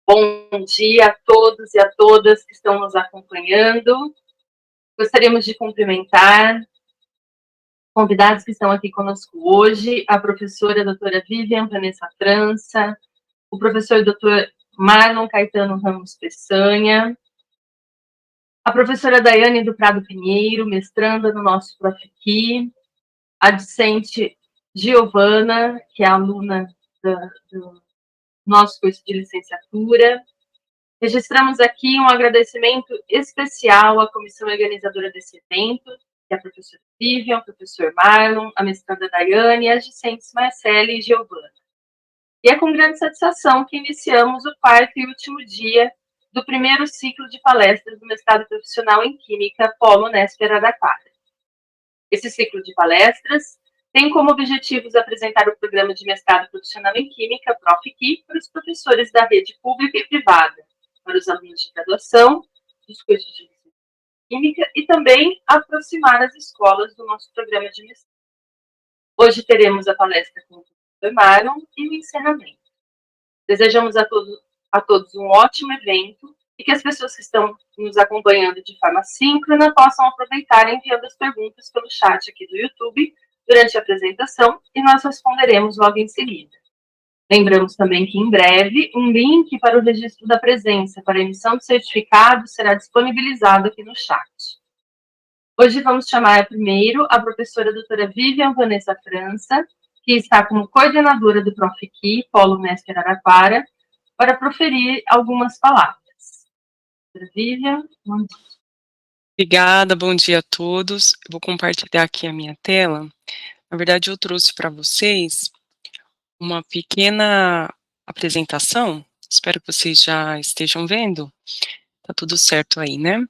Bom dia a todos e a todas que estão nos acompanhando. Gostaríamos de cumprimentar convidados que estão aqui conosco hoje, a professora doutora Vivian Vanessa França, o professor doutor Marlon Caetano Ramos Peçanha, a professora Daiane do Prado Pinheiro, mestranda no nosso Profiqui, a discente Giovana, que é aluna do nosso curso de licenciatura. Registramos aqui um agradecimento especial à comissão organizadora desse evento, que é a professora Vivian, o professor Marlon, a mestranda Daiane e as discentes Marcele e Giovana. E é com grande satisfação que iniciamos o quarto e último dia do primeiro ciclo de palestras do mestrado profissional em Química Polo Unesp Araraquara. Esse ciclo de palestras tem como objetivos apresentar o programa de mestrado profissional em Química, Profiqui, para os professores da rede pública e privada, para os alunos de graduação, dos cursos de Química e também aproximar as escolas do nosso programa de mestrado. Hoje teremos a palestra com o professor Marlon e o encerramento. Desejamos a todos um ótimo evento e que as pessoas que estão nos acompanhando de forma síncrona possam aproveitar enviando as perguntas pelo chat aqui do YouTube durante a apresentação e nós responderemos logo em seguida. Lembramos também que, em breve, um link para o registro da presença para emissão do certificado será disponibilizado aqui no chat. Hoje vamos chamar primeiro a professora doutora Vivian Vanessa França, que está como coordenadora do Profiqui, Polo Unesp Araraquara, para proferir algumas palavras. Doutora Vivian, bom dia. Obrigada, bom dia a todos. Eu vou compartilhar aqui a minha tela. Na verdade, eu trouxe para vocês uma pequena apresentação, espero que vocês já estejam vendo, tá tudo certo aí, né?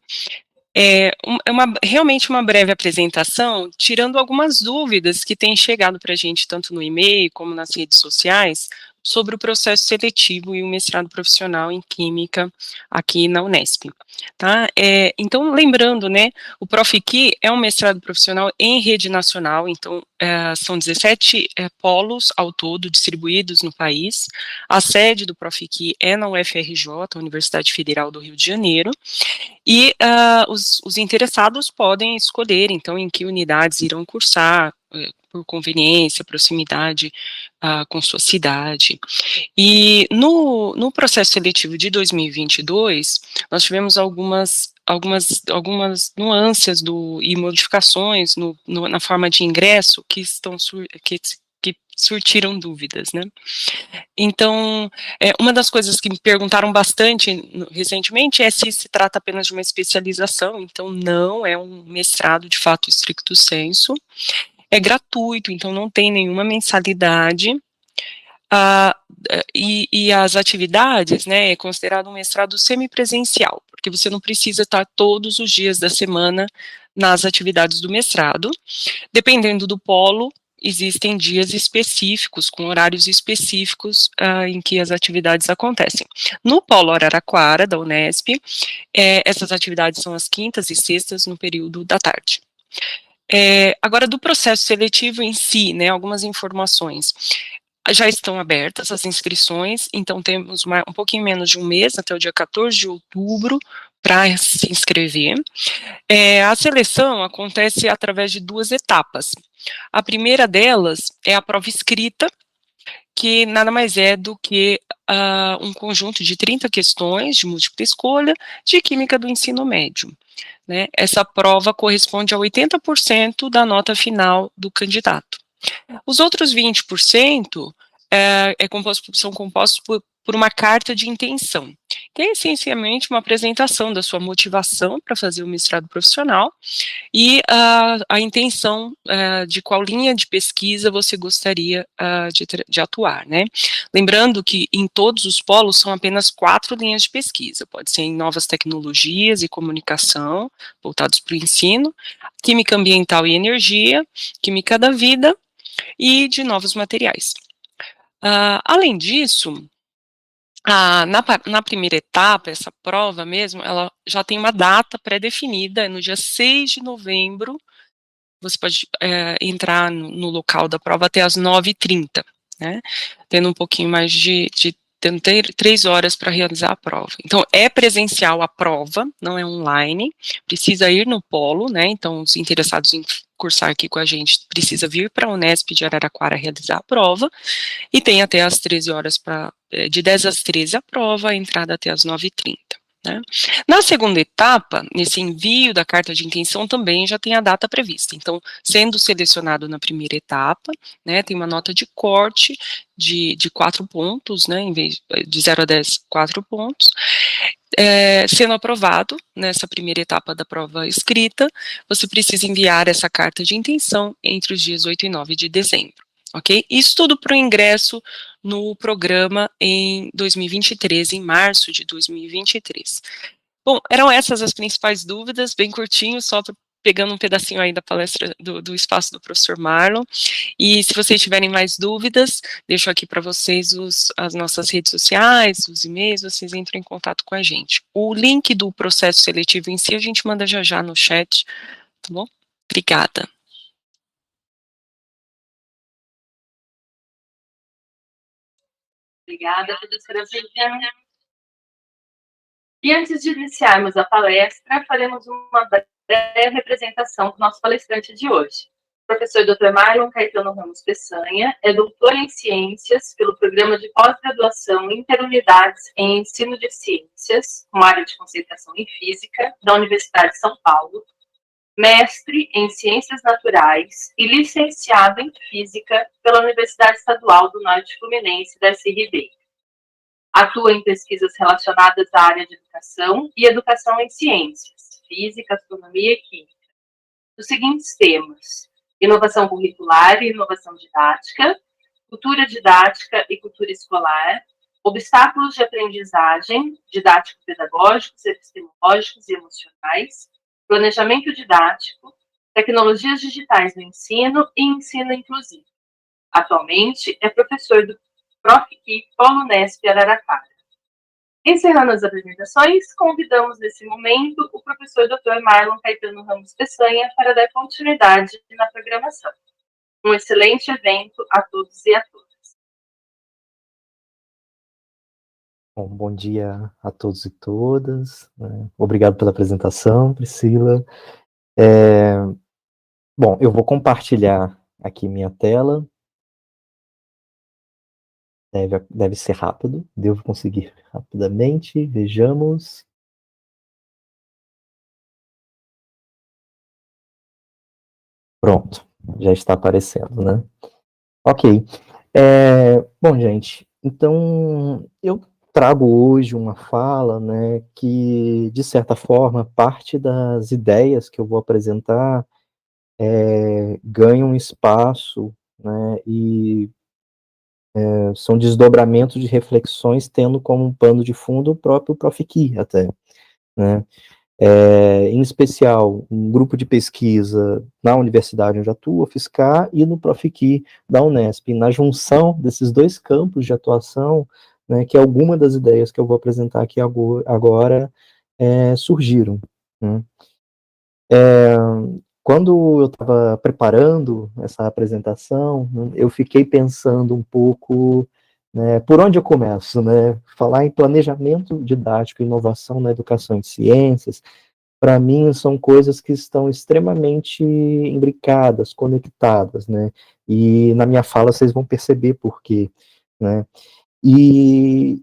Realmente uma breve apresentação, tirando algumas dúvidas que têm chegado para a gente, tanto no e-mail como nas redes sociais, sobre o processo seletivo e o mestrado profissional em Química aqui na Unesp, tá? Então, lembrando, né, o Profiqui é um mestrado profissional em rede nacional, então são 17 polos ao todo distribuídos no país. A sede do Profiqui é na UFRJ, Universidade Federal do Rio de Janeiro, e os interessados podem escolher, então, em que unidades irão cursar, por conveniência, proximidade com sua cidade. E no processo seletivo de 2022, nós tivemos algumas nuances e modificações na forma de ingresso que surtiram dúvidas, né? Então, uma das coisas que me perguntaram bastante recentemente é se se trata apenas de uma especialização. Então não é um mestrado de fato stricto sensu, é gratuito, então não tem nenhuma mensalidade, e as atividades, né, é considerado um mestrado semipresencial, porque você não precisa estar todos os dias da semana nas atividades do mestrado. Dependendo do polo, existem dias específicos, com horários específicos em que as atividades acontecem. No Polo Araraquara, da Unesp, essas atividades são às quintas e sextas, no período da tarde. Agora, do processo seletivo em si, né, algumas informações. Já estão abertas as inscrições, então temos um pouquinho menos de um mês, até o dia 14 de outubro, para se inscrever. A seleção acontece através de 2 etapas. A primeira delas é a prova escrita, que nada mais é do que um conjunto de 30 questões de múltipla escolha de Química do ensino médio, né? Essa prova corresponde a 80% da nota final do candidato. Os outros 20% são compostos por uma carta de intenção, que é essencialmente uma apresentação da sua motivação para fazer o mestrado profissional e a intenção de qual linha de pesquisa você gostaria de atuar, né? Lembrando que em todos os polos são apenas 4 linhas de pesquisa, pode ser em novas tecnologias e comunicação, voltados para o ensino, química ambiental e energia, química da vida e de novos materiais. Além disso, na primeira etapa, essa prova mesmo, ela já tem uma data pré-definida, no dia 6 de novembro, você pode entrar no local da prova até às 9h30, né, tendo um pouquinho mais de tendo 3 horas para realizar a prova. Então, é presencial a prova, não é online, precisa ir no polo, né, então os interessados em cursar aqui com a gente precisa vir para a Unesp de Araraquara realizar a prova, e tem até às 13 horas de 10 às 13 a prova, a entrada até às 9h30. Né? Na segunda etapa, nesse envio da carta de intenção também já tem a data prevista. Então, sendo selecionado na primeira etapa, né, tem uma nota de corte de 4 pontos, né, em vez de 0 a 10, 4 pontos. Sendo aprovado nessa primeira etapa da prova escrita, você precisa enviar essa carta de intenção entre os dias 8 e 9 de dezembro. Ok? Isso tudo para o ingresso no programa em 2023, em março de 2023. Bom, eram essas as principais dúvidas, bem curtinho, só pegando um pedacinho aí da palestra do espaço do professor Marlon. E se vocês tiverem mais dúvidas, deixo aqui para vocês as nossas redes sociais, os e-mails, vocês entram em contato com a gente. O link do processo seletivo em si a gente manda já já no chat, tá bom? Obrigada. Obrigada, professora Viviane. E antes de iniciarmos a palestra, faremos uma breve apresentação do nosso palestrante de hoje. O professor Dr. Marlon Caetano Ramos Peçanha é doutor em Ciências pelo Programa de Pós-Graduação Interunidades em Ensino de Ciências, com área de concentração em Física, da Universidade de São Paulo, mestre em Ciências Naturais e licenciado em Física pela Universidade Estadual do Norte Fluminense, Darcy Ribeiro. Atua em pesquisas relacionadas à área de educação e educação em ciências, física, astronomia e química, dos seguintes temas: inovação curricular e inovação didática, cultura didática e cultura escolar, obstáculos de aprendizagem, didático-pedagógicos, epistemológicos e emocionais, planejamento didático, tecnologias digitais no ensino e ensino inclusivo. Atualmente é professor do PROFIC Polo Unesp Araraquara. Encerrando as apresentações, convidamos nesse momento o professor Dr. Marlon Caetano Ramos Peçanha para dar continuidade na programação. Um excelente evento a todos e a todas. Bom dia a todos e todas. Obrigado pela apresentação, Priscila. Bom, eu vou compartilhar aqui minha tela. Deve ser rápido, devo conseguir rapidamente. Vejamos. Pronto, já está aparecendo, né? Ok. Bom, gente, então eu trago hoje uma fala, né, que, de certa forma, parte das ideias que eu vou apresentar ganham espaço, né, e são desdobramentos de reflexões, tendo como um pano de fundo o próprio Profiqui, até, né. Em especial, um grupo de pesquisa na universidade onde atuo, a FSCar, e no Profiqui da Unesp. Na junção desses dois campos de atuação, né, que alguma das ideias que eu vou apresentar aqui agora surgiram. Né. Quando eu estava preparando essa apresentação, eu fiquei pensando um pouco, né, por onde eu começo, né? Falar em planejamento didático e inovação na educação de ciências, para mim, são coisas que estão extremamente imbricadas, conectadas, né? E na minha fala vocês vão perceber por quê, né? E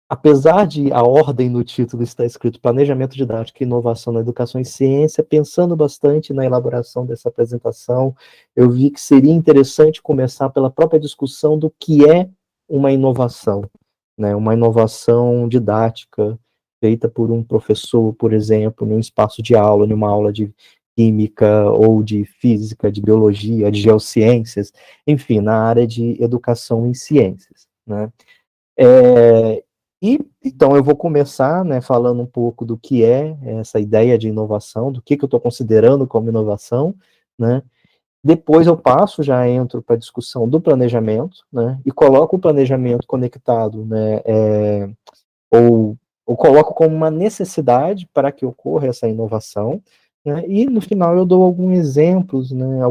apesar de a ordem no título estar escrito Planejamento Didático e Inovação na Educação e Ciência, pensando bastante na elaboração dessa apresentação, eu vi que seria interessante começar pela própria discussão do que é uma inovação, né? Uma inovação didática, feita por um professor, por exemplo, num espaço de aula, numa aula de química, ou de física, de biologia, de geociências, enfim, na área de educação em ciências, né? Então eu vou começar, né, falando um pouco do que é essa ideia de inovação, do que eu estou considerando como inovação, né? Depois eu entro para a discussão do planejamento, né, e coloco o planejamento conectado, né, ou coloco como uma necessidade para que ocorra essa inovação, né, e no final eu dou alguns exemplos, né,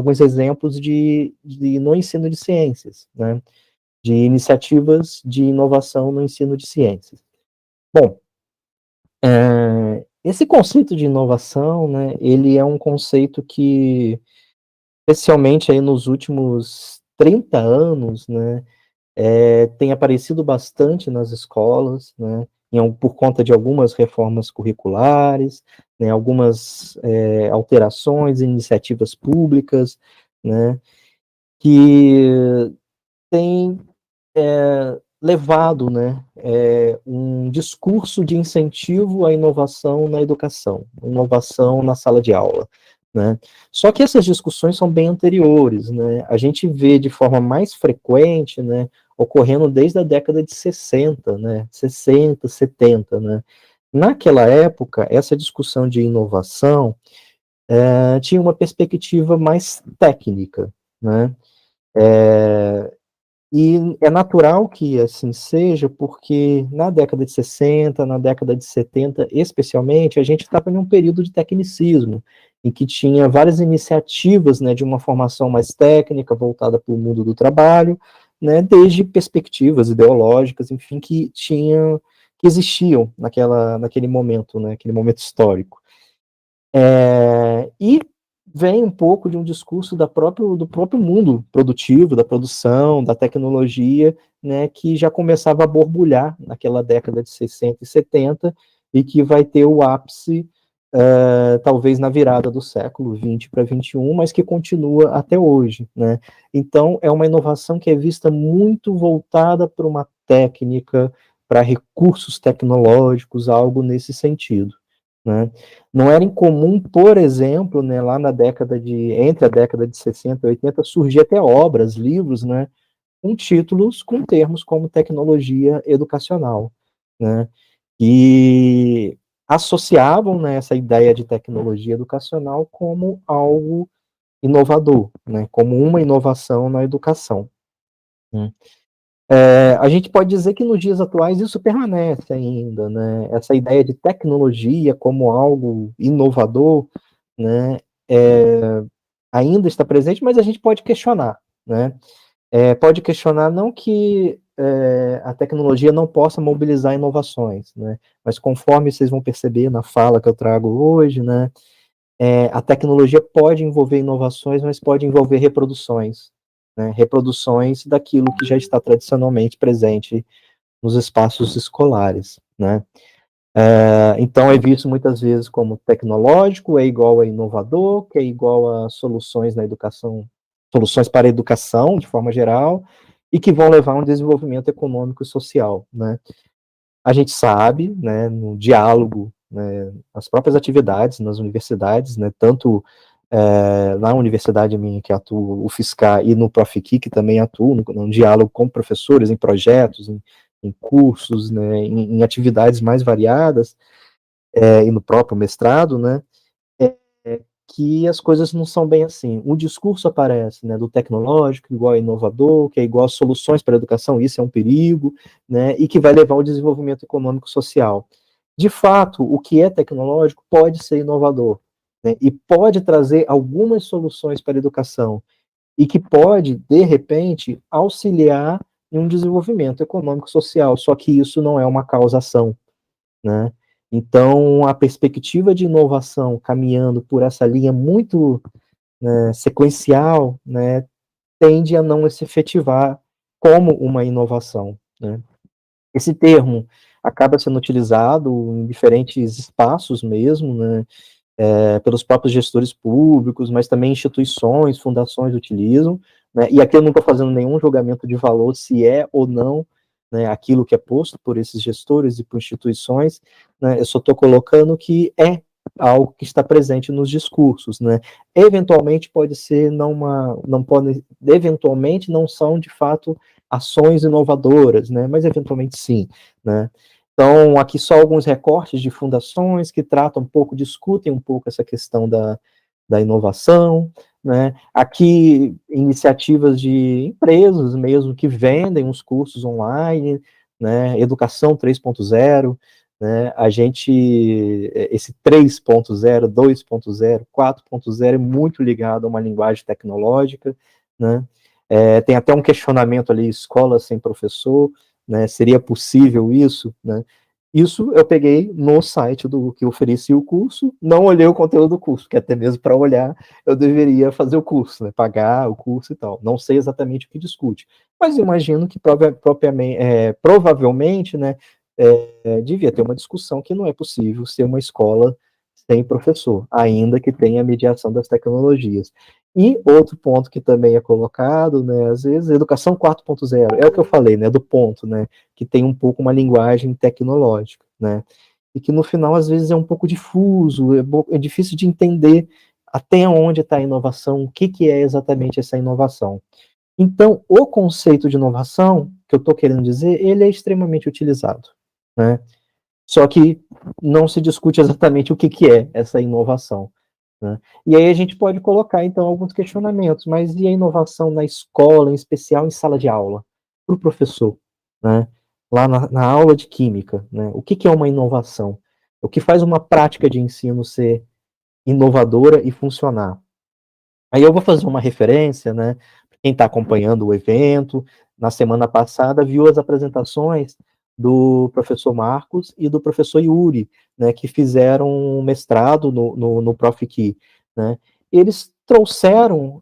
no ensino de ciências, né, de iniciativas de inovação no ensino de ciências. Bom, esse conceito de inovação, né, ele é um conceito que, especialmente aí nos últimos 30 anos, né, tem aparecido bastante nas escolas, né, por conta de algumas reformas curriculares, né, algumas alterações, iniciativas públicas, né, que tem levado, né, um discurso de incentivo à inovação na educação, inovação na sala de aula, né. Só que essas discussões são bem anteriores, né, a gente vê de forma mais frequente, né, ocorrendo desde a década de 60, né, 60, 70, né. Naquela época, essa discussão de inovação tinha uma perspectiva mais técnica, né, e é natural que assim seja, porque na década de 60, na década de 70, especialmente, a gente estava em um período de tecnicismo, em que tinha várias iniciativas, né, de uma formação mais técnica, voltada para o mundo do trabalho, né, desde perspectivas ideológicas, enfim, que existiam naquele momento, né, aquele momento histórico. E vem um pouco de um discurso do próprio mundo produtivo, da produção, da tecnologia, né, que já começava a borbulhar naquela década de 60 e 70, e que vai ter o ápice, talvez na virada do século 20 para 21, mas que continua até hoje, né. Então, é uma inovação que é vista muito voltada para uma técnica, para recursos tecnológicos, algo nesse sentido, né. Não era incomum, por exemplo, né, lá entre a década de 60 e 80, surgir até obras, livros, né, com títulos, com termos como tecnologia educacional, né, e associavam, né, essa ideia de tecnologia educacional como algo inovador, né, como uma inovação na educação, né. A gente pode dizer que nos dias atuais isso permanece ainda, né? Essa ideia de tecnologia como algo inovador, né, ainda está presente, mas a gente pode questionar, né? Pode questionar não que a tecnologia não possa mobilizar inovações, né? Mas conforme vocês vão perceber na fala que eu trago hoje, né, a tecnologia pode envolver inovações, mas pode envolver reproduções, né? Reproduções daquilo que já está tradicionalmente presente nos espaços escolares, né? Então é visto muitas vezes como tecnológico, é igual a inovador, que é igual a soluções na educação, soluções para a educação, de forma geral, e que vão levar a um desenvolvimento econômico e social, né? A gente sabe, né, no diálogo, né, nas próprias atividades, nas universidades, né, tanto na universidade minha que atuo, o FISCar, e no Profiqui, que também atuo, no diálogo com professores, em projetos, em cursos, né, em atividades mais variadas, e no próprio mestrado, né, que as coisas não são bem assim. O discurso aparece, né, do tecnológico, igual a inovador, que é igual a soluções para a educação, isso é um perigo, né, e que vai levar ao desenvolvimento econômico e social. De fato, o que é tecnológico pode ser inovador, né, e pode trazer algumas soluções para a educação, e que pode, de repente, auxiliar em um desenvolvimento econômico e social, só que isso não é uma causação, né? Então, a perspectiva de inovação caminhando por essa linha muito, né, sequencial, né, tende a não se efetivar como uma inovação, né? Esse termo acaba sendo utilizado em diferentes espaços mesmo, né, pelos próprios gestores públicos, mas também instituições, fundações utilizam, né, e aqui eu não estou fazendo nenhum julgamento de valor se é ou não, né, aquilo que é posto por esses gestores e por instituições, né, eu só estou colocando que é algo que está presente nos discursos, né. Eventualmente pode ser não pode, eventualmente não são de fato ações inovadoras, né, mas eventualmente sim, né. Então, aqui só alguns recortes de fundações que tratam um pouco, discutem um pouco essa questão da inovação, né? Aqui, iniciativas de empresas mesmo que vendem os cursos online, né? Educação 3.0, né? Esse 3.0, 2.0, 4.0 é muito ligado a uma linguagem tecnológica, né? Tem até um questionamento ali, escola sem professor, né? Seria possível isso, né? Isso eu peguei no site do que oferecia o curso, não olhei o conteúdo do curso, que até mesmo para olhar eu deveria fazer o curso, né? Pagar o curso e tal. Não sei exatamente o que discute, mas imagino que provavelmente, né, devia ter uma discussão que não é possível ser uma escola sem professor, ainda que tenha a mediação das tecnologias. E outro ponto que também é colocado, né, às vezes, educação 4.0, é o que eu falei, né, do ponto, né, que tem um pouco uma linguagem tecnológica, né, e que no final, às vezes, é um pouco difuso, é difícil de entender até onde está a inovação, o que é exatamente essa inovação. Então, o conceito de inovação, que eu estou querendo dizer, ele é extremamente utilizado, né, só que não se discute exatamente o que é essa inovação. Né? E aí a gente pode colocar, então, alguns questionamentos, mas e a inovação na escola, em especial em sala de aula, para o professor? Né? Lá na aula de química, né? O que é uma inovação? O que faz uma prática de ensino ser inovadora e funcionar? Aí eu vou fazer uma referência, né? Quem está acompanhando o evento, na semana passada viu as apresentações do professor Marcos e do professor Yuri, né, que fizeram um mestrado no Profiqui, né? Eles trouxeram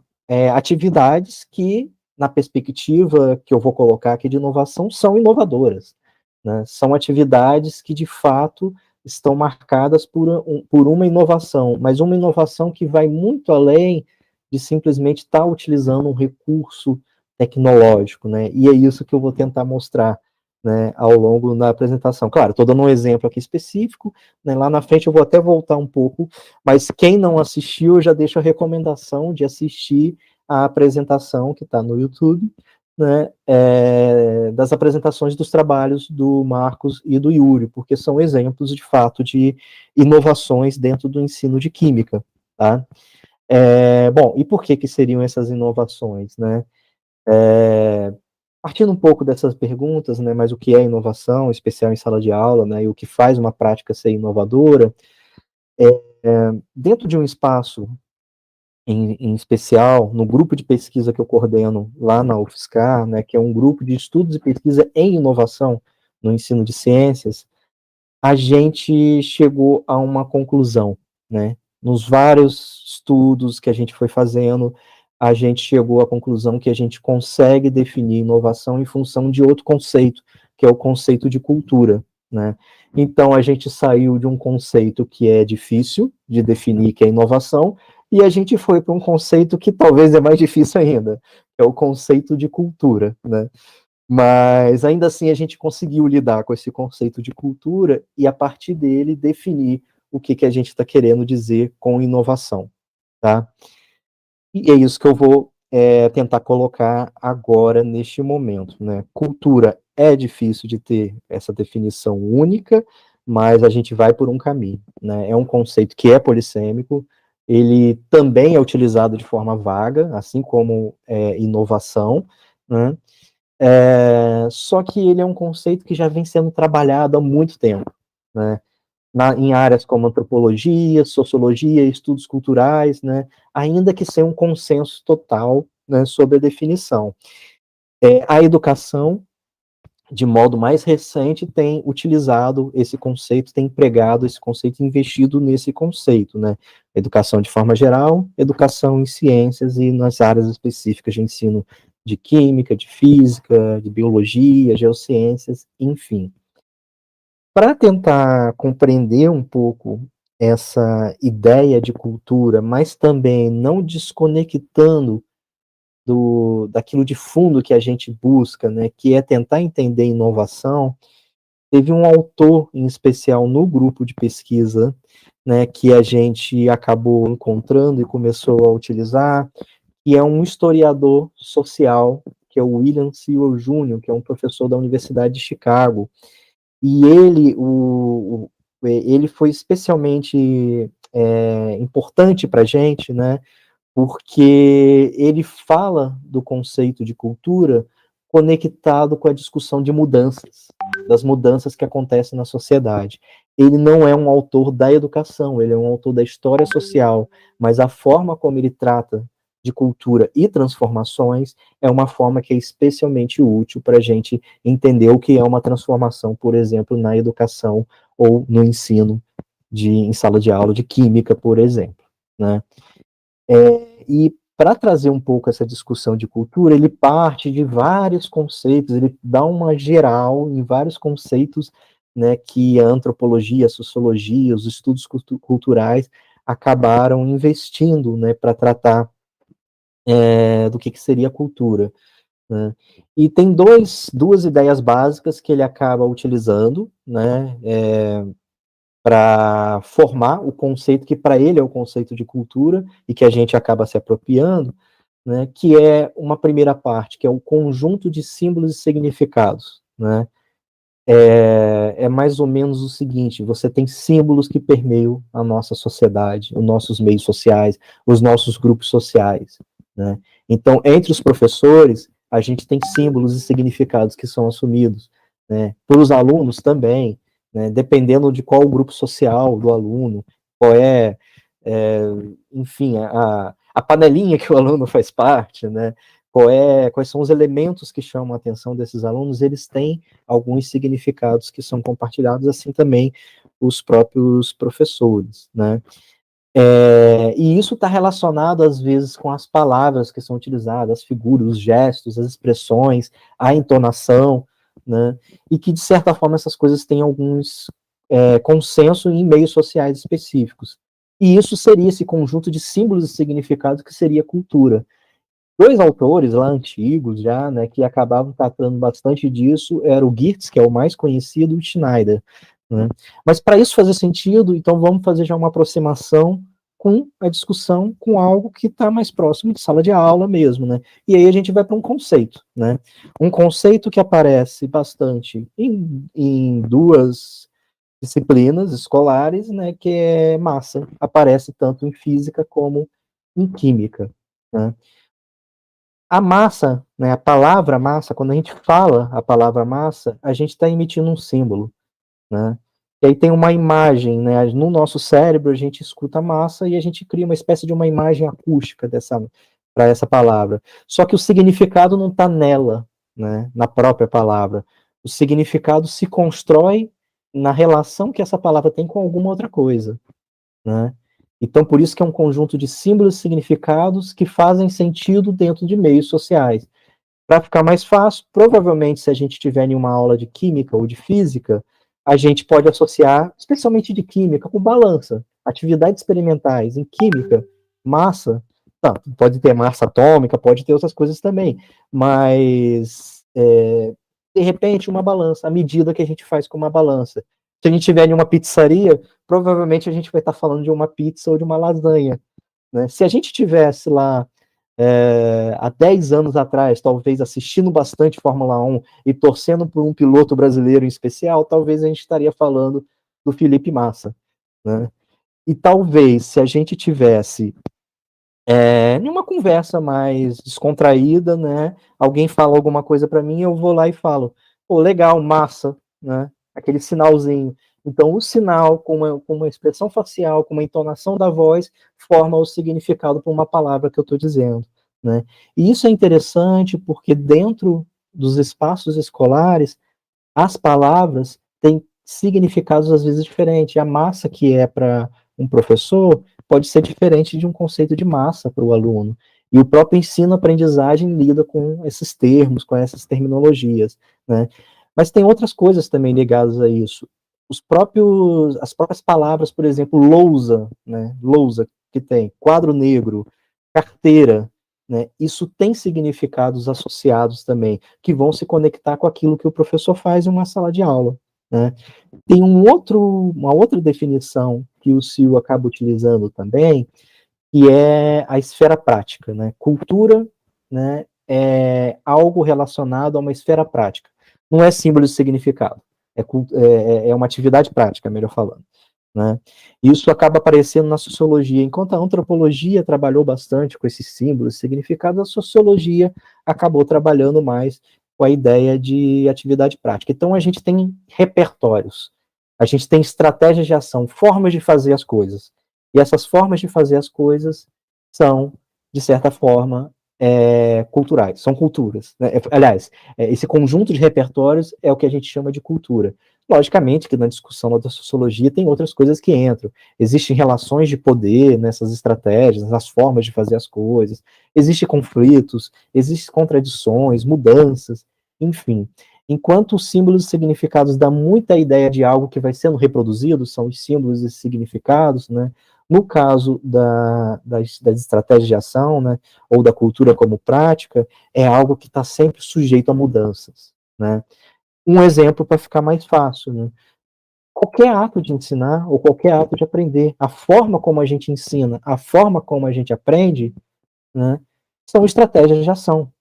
atividades que, na perspectiva que eu vou colocar aqui de inovação, são inovadoras, né? São atividades que, de fato, estão marcadas por uma inovação, mas uma inovação que vai muito além de simplesmente estar utilizando um recurso tecnológico, né? E é isso que eu vou tentar mostrar, né, ao longo da apresentação. Claro, estou dando um exemplo aqui específico, né? Lá na frente eu vou até voltar um pouco, mas quem não assistiu, eu já deixo a recomendação de assistir a apresentação que está no YouTube, né, das apresentações dos trabalhos do Marcos e do Yuri, porque são exemplos, de fato, de inovações dentro do ensino de química, tá? Bom, e por que seriam essas inovações, né? Partindo um pouco dessas perguntas, né, mas o que é inovação, especial em sala de aula, né, e o que faz uma prática ser inovadora, dentro de um espaço em especial, no grupo de pesquisa que eu coordeno lá na UFSCar, né, que é um grupo de estudos e pesquisa em inovação no ensino de ciências, a gente chegou a uma conclusão, né? Nos vários estudos que a gente foi fazendo, a gente chegou à conclusão que a gente consegue definir inovação em função de outro conceito, que é o conceito de cultura, né? Então, a gente saiu de um conceito que é difícil de definir, que é inovação, e a gente foi para um conceito que talvez é mais difícil ainda, que é o conceito de cultura, né? Mas ainda assim a gente conseguiu lidar com esse conceito de cultura e a partir dele definir o que a gente está querendo dizer com inovação, tá? E é isso que eu vou tentar colocar agora neste momento, né? Cultura é difícil de ter essa definição única, mas a gente vai por um caminho, né? É um conceito que é polissêmico, ele também é utilizado de forma vaga, assim como inovação, né? Só que ele é um conceito que já vem sendo trabalhado há muito tempo, né? Em áreas como antropologia, sociologia, estudos culturais, né? Ainda que sem um consenso total, né, sobre a definição. A educação, de modo mais recente, tem utilizado esse conceito, tem empregado esse conceito, investido nesse conceito, né? Educação de forma geral, educação em ciências e nas áreas específicas de ensino de química, de física, de biologia, geociências, enfim. Para tentar compreender um pouco essa ideia de cultura, mas também não desconectando daquilo de fundo que a gente busca, né, que é tentar entender inovação, teve um autor em especial no grupo de pesquisa, né, que a gente acabou encontrando e começou a utilizar, que é um historiador social, que é o William Sewell Jr., que é um professor da Universidade de Chicago. E ele foi especialmente importante para a gente, né, porque ele fala do conceito de cultura conectado com a discussão de mudanças, das mudanças que acontecem na sociedade. Ele não é um autor da educação, ele é um autor da história social, mas a forma como ele trata de cultura e transformações, é uma forma que é especialmente útil para a gente entender o que é uma transformação, por exemplo, na educação ou no ensino em sala de aula de química, por exemplo, né? E para trazer um pouco essa discussão de cultura, ele parte de vários conceitos, ele dá uma geral em vários conceitos, né, que a antropologia, a sociologia, os estudos culturais acabaram investindo, né, para tratar do que seria cultura, né? E tem duas ideias básicas que ele acaba utilizando, né, para formar o conceito que para ele é o conceito de cultura e que a gente acaba se apropriando, né, que é uma primeira parte, que é o conjunto de símbolos e significados, né? É mais ou menos o seguinte: você tem símbolos que permeiam a nossa sociedade, os nossos meios sociais, os nossos grupos sociais, né? Então, entre os professores, a gente tem símbolos e significados que são assumidos, né? Por os alunos também, né? Dependendo de qual grupo social do aluno, qual enfim, a panelinha que o aluno faz parte, né? Quais são os elementos que chamam a atenção desses alunos, eles têm alguns significados que são compartilhados, assim também os próprios professores, né? E isso está relacionado, às vezes, com as palavras que são utilizadas, as figuras, os gestos, as expressões, a entonação, né? E que, de certa forma, essas coisas têm alguns consenso em meios sociais específicos. E isso seria esse conjunto de símbolos e significados que seria cultura. Dois autores lá antigos já, né, que acabavam tratando bastante disso, era o Geertz, que é o mais conhecido, e o Schneider, né? Mas para isso fazer sentido, então vamos fazer já uma aproximação com a discussão com algo que está mais próximo de sala de aula mesmo, né? E aí a gente vai para um conceito, né? Um conceito que aparece bastante em duas disciplinas escolares, né, que é massa. Aparece tanto em física como em química, né? A massa, né, a palavra massa, quando a gente fala a palavra massa, a gente está emitindo um símbolo, né? E aí tem uma imagem, né? No nosso cérebro a gente escuta massa e a gente cria uma espécie de uma imagem acústica para essa palavra. Só que o significado não está nela, né? Na própria palavra. O significado se constrói na relação que essa palavra tem com alguma outra coisa, né? Então, por isso que é um conjunto de símbolos e significados que fazem sentido dentro de meios sociais. Para ficar mais fácil, provavelmente, se a gente tiver em uma aula de química ou de física, a gente pode associar, especialmente de química, com balança, atividades experimentais. Em química, massa, tá, pode ter massa atômica, pode ter outras coisas também, mas, de repente, uma balança, a medida que a gente faz com uma balança. Se a gente tiver em uma pizzaria, provavelmente a gente vai estar falando de uma pizza ou de uma lasanha, né? Se a gente tivesse lá há 10 anos atrás, talvez assistindo bastante Fórmula 1 e torcendo por um piloto brasileiro em especial, talvez a gente estaria falando do Felipe Massa, né? E talvez, se a gente tivesse em uma conversa mais descontraída, né, alguém fala alguma coisa para mim, eu vou lá e falo, pô, legal, massa, né? Aquele sinalzinho. Então, o sinal, com uma expressão facial, com uma entonação da voz, forma o significado para uma palavra que eu estou dizendo, né? E isso é interessante porque dentro dos espaços escolares, as palavras têm significados às vezes diferentes. A massa que é para um professor pode ser diferente de um conceito de massa para o aluno. E o próprio ensino-aprendizagem lida com esses termos, com essas terminologias, né? Mas tem outras coisas também ligadas a isso. As próprias palavras, por exemplo, lousa, né? Lousa, que tem quadro negro, carteira, né? Isso tem significados associados também, que vão se conectar com aquilo que o professor faz em uma sala de aula, né? Tem uma outra definição que o Sil acaba utilizando também, que é a esfera prática, né? Cultura, né, é algo relacionado a uma esfera prática. Não é símbolo de significado, é uma atividade prática, melhor falando, né? Isso acaba aparecendo na sociologia. Enquanto a antropologia trabalhou bastante com esses símbolos e significados, a sociologia acabou trabalhando mais com a ideia de atividade prática. Então, a gente tem repertórios, a gente tem estratégias de ação, formas de fazer as coisas. E essas formas de fazer as coisas são de certa forma, culturais, são culturas, né? Aliás, esse conjunto de repertórios é o que a gente chama de cultura. Logicamente que na discussão da sociologia tem outras coisas que entram. Existem relações de poder nessas estratégias, nas formas de fazer as coisas, existem conflitos, existem contradições, mudanças, enfim. Enquanto os símbolos e significados dão muita ideia de algo que vai sendo reproduzido, são os símbolos e significados, né? No caso das estratégias de ação, né, ou da cultura como prática, é algo que está sempre sujeito a mudanças, né? Um exemplo para ficar mais fácil, né? Qualquer ato de ensinar ou qualquer ato de aprender, a forma como a gente ensina, a forma como a gente aprende, né, são estratégias de ação,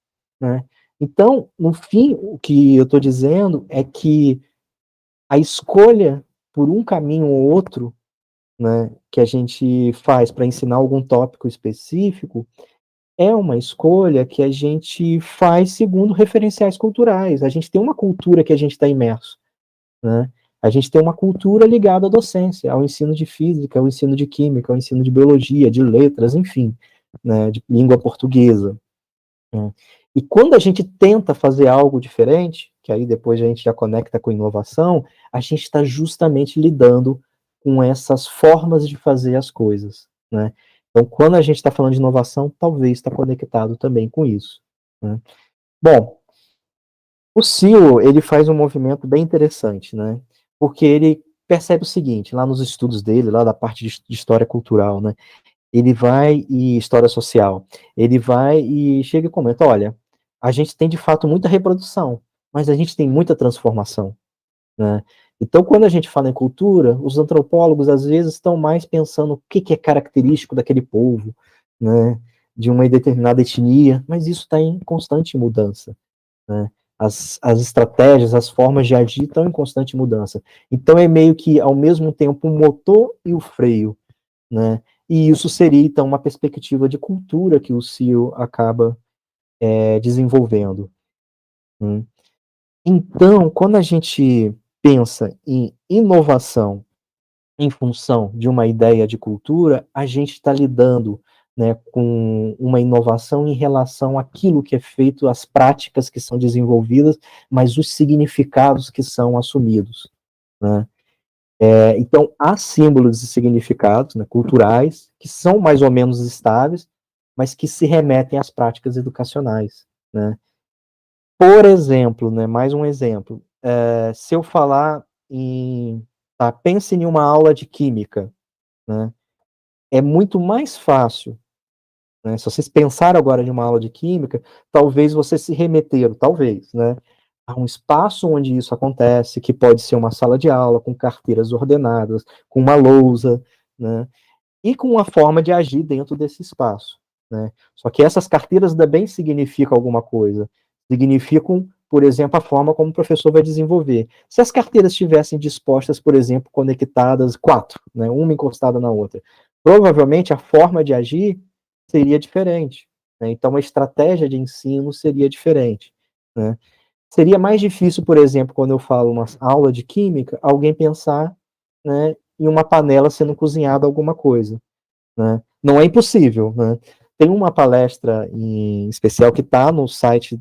né? Então, no fim, o que eu estou dizendo é que a escolha por um caminho ou outro, né, que a gente faz para ensinar algum tópico específico, é uma escolha que a gente faz segundo referenciais culturais. A gente tem uma cultura que a gente está imerso, né? A gente tem uma cultura ligada à docência, ao ensino de física, ao ensino de química, ao ensino de biologia, de letras, enfim, né, de língua portuguesa, né? E quando a gente tenta fazer algo diferente, que aí depois a gente já conecta com inovação, a gente está justamente lidando com essas formas de fazer as coisas, né? Então, quando a gente está falando de inovação, talvez está conectado também com isso, né? Bom, o Seal, ele faz um movimento bem interessante, né? Porque ele percebe o seguinte, lá nos estudos dele, lá da parte de história cultural, né? Ele vai e história social, ele vai e chega e comenta, olha, a gente tem de fato muita reprodução, mas a gente tem muita transformação, né? Então, quando a gente fala em cultura, os antropólogos às vezes estão mais pensando o que é característico daquele povo, né? De uma determinada etnia, mas isso está em constante mudança, né? As estratégias, as formas de agir estão em constante mudança. Então, é meio que, ao mesmo tempo, o motor e o freio, né? E isso seria, então, uma perspectiva de cultura que o CEO acaba desenvolvendo. Então, quando a gente pensa em inovação em função de uma ideia de cultura, a gente está lidando, né, com uma inovação em relação àquilo que é feito, às práticas que são desenvolvidas, mas os significados que são assumidos, né? Então, há símbolos e significados, né, culturais, que são mais ou menos estáveis, mas que se remetem às práticas educacionais, né? Por exemplo, né, mais um exemplo, se eu falar pense em uma aula de química, né, é muito mais fácil, né, se vocês pensaram agora em uma aula de química, talvez vocês se remeteram, talvez, né, a um espaço onde isso acontece, que pode ser uma sala de aula, com carteiras ordenadas, com uma lousa, né, e com uma forma de agir dentro desse espaço, né. Só que essas carteiras também significam alguma coisa, significam, por exemplo, a forma como o professor vai desenvolver. Se as carteiras estivessem dispostas, por exemplo, conectadas, 4, né, uma encostada na outra, provavelmente a forma de agir seria diferente, né. Então a estratégia de ensino seria diferente, né. Seria mais difícil, por exemplo, quando eu falo uma aula de química, alguém pensar, né, em uma panela sendo cozinhada alguma coisa, né? Não é impossível, né? Tem uma palestra em especial que está no site,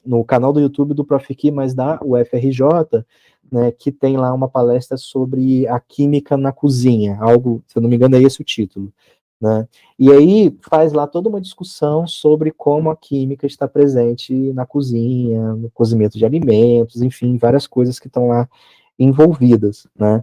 no canal do YouTube do Prof. Ki, mas da UFRJ, né, que tem lá uma palestra sobre a química na cozinha, algo, se eu não me engano, é esse o título, né? E aí faz lá toda uma discussão sobre como a química está presente na cozinha, no cozimento de alimentos, enfim, várias coisas que estão lá envolvidas, né?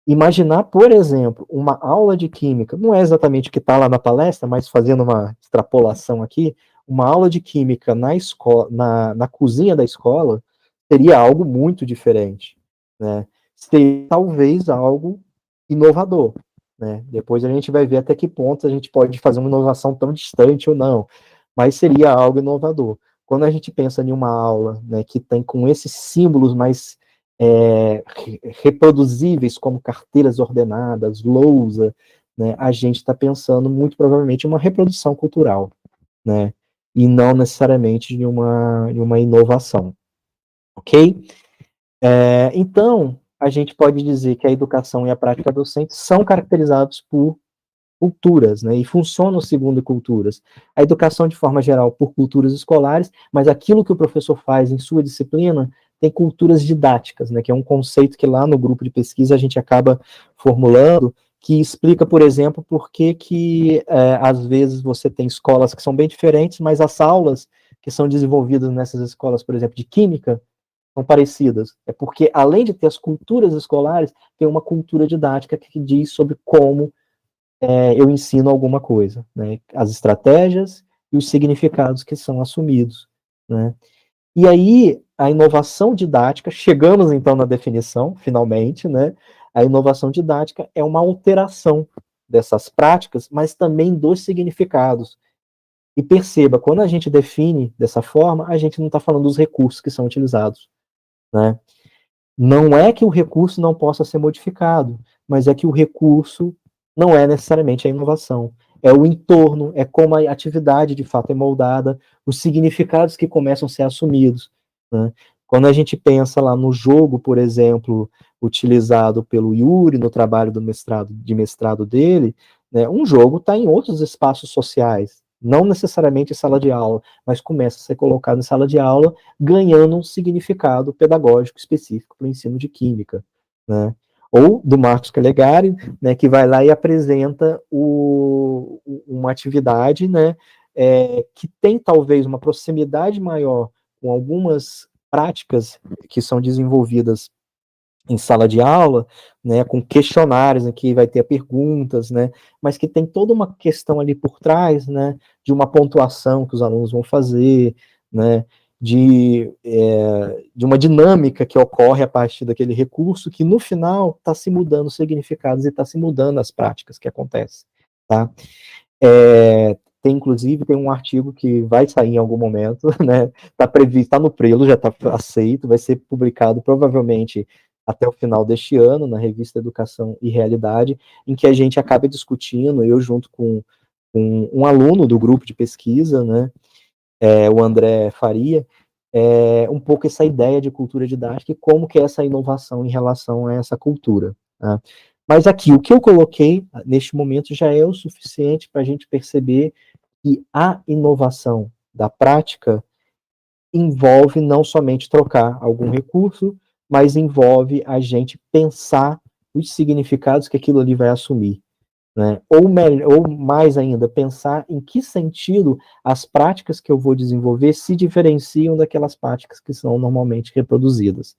Imaginar, por exemplo, uma aula de química, não é exatamente o que está lá na palestra, mas fazendo uma extrapolação aqui, uma aula de química na escola, na cozinha da escola, seria algo muito diferente, né? Seria talvez algo inovador, né? Depois a gente vai ver até que ponto a gente pode fazer uma inovação tão distante ou não, mas seria algo inovador. Quando a gente pensa em uma aula, né, que tem com esses símbolos mais reproduzíveis, como carteiras ordenadas, lousa, né, a gente está pensando muito provavelmente em uma reprodução cultural, né, e não necessariamente em uma inovação, ok? Então, a gente pode dizer que a educação e a prática docente são caracterizados por culturas, né, e funcionam segundo culturas. A educação, de forma geral, por culturas escolares, mas aquilo que o professor faz em sua disciplina tem culturas didáticas, né, que é um conceito que lá no grupo de pesquisa a gente acaba formulando, que explica, por exemplo, por que às vezes você tem escolas que são bem diferentes, mas as aulas que são desenvolvidas nessas escolas, por exemplo, de química, são parecidas. É porque, além de ter as culturas escolares, tem uma cultura didática que diz sobre como eu ensino alguma coisa, né? As estratégias e os significados que são assumidos, né? E aí, a inovação didática, chegamos então na definição, finalmente, né? A inovação didática é uma alteração dessas práticas, mas também dos significados. E perceba, quando a gente define dessa forma, a gente não está falando dos recursos que são utilizados, né? Não é que o recurso não possa ser modificado, mas é que o recurso não é necessariamente a inovação. É o entorno, é como a atividade de fato é moldada, os significados que começam a ser assumidos, né? Quando a gente pensa lá no jogo, por exemplo, utilizado pelo Yuri no trabalho de mestrado dele, né, um jogo está em outros espaços sociais, não necessariamente em sala de aula, mas começa a ser colocado em sala de aula, ganhando um significado pedagógico específico para o ensino de química, né? Ou do Marcos Calegari, né, que vai lá e apresenta uma atividade, né, que tem talvez uma proximidade maior com algumas práticas que são desenvolvidas em sala de aula, né, com questionários, aqui vai ter perguntas, né, mas que tem toda uma questão ali por trás, né, de uma pontuação que os alunos vão fazer, né, de uma dinâmica que ocorre a partir daquele recurso, que no final está se mudando os significados e está se mudando as práticas que acontecem, tá? Inclusive, tem um artigo que vai sair em algum momento, né, está previsto, está no prelo, já está aceito, vai ser publicado provavelmente até o final deste ano, na revista Educação e Realidade, em que a gente acaba discutindo, eu junto com um aluno do grupo de pesquisa, né, o André Faria, um pouco essa ideia de cultura didática e como que é essa inovação em relação a essa cultura. Tá? Mas aqui, o que eu coloquei neste momento já é o suficiente para a gente perceber que a inovação da prática envolve não somente trocar algum recurso, mas envolve a gente pensar os significados que aquilo ali vai assumir. Né? Ou mais ainda, pensar em que sentido as práticas que eu vou desenvolver se diferenciam daquelas práticas que são normalmente reproduzidas.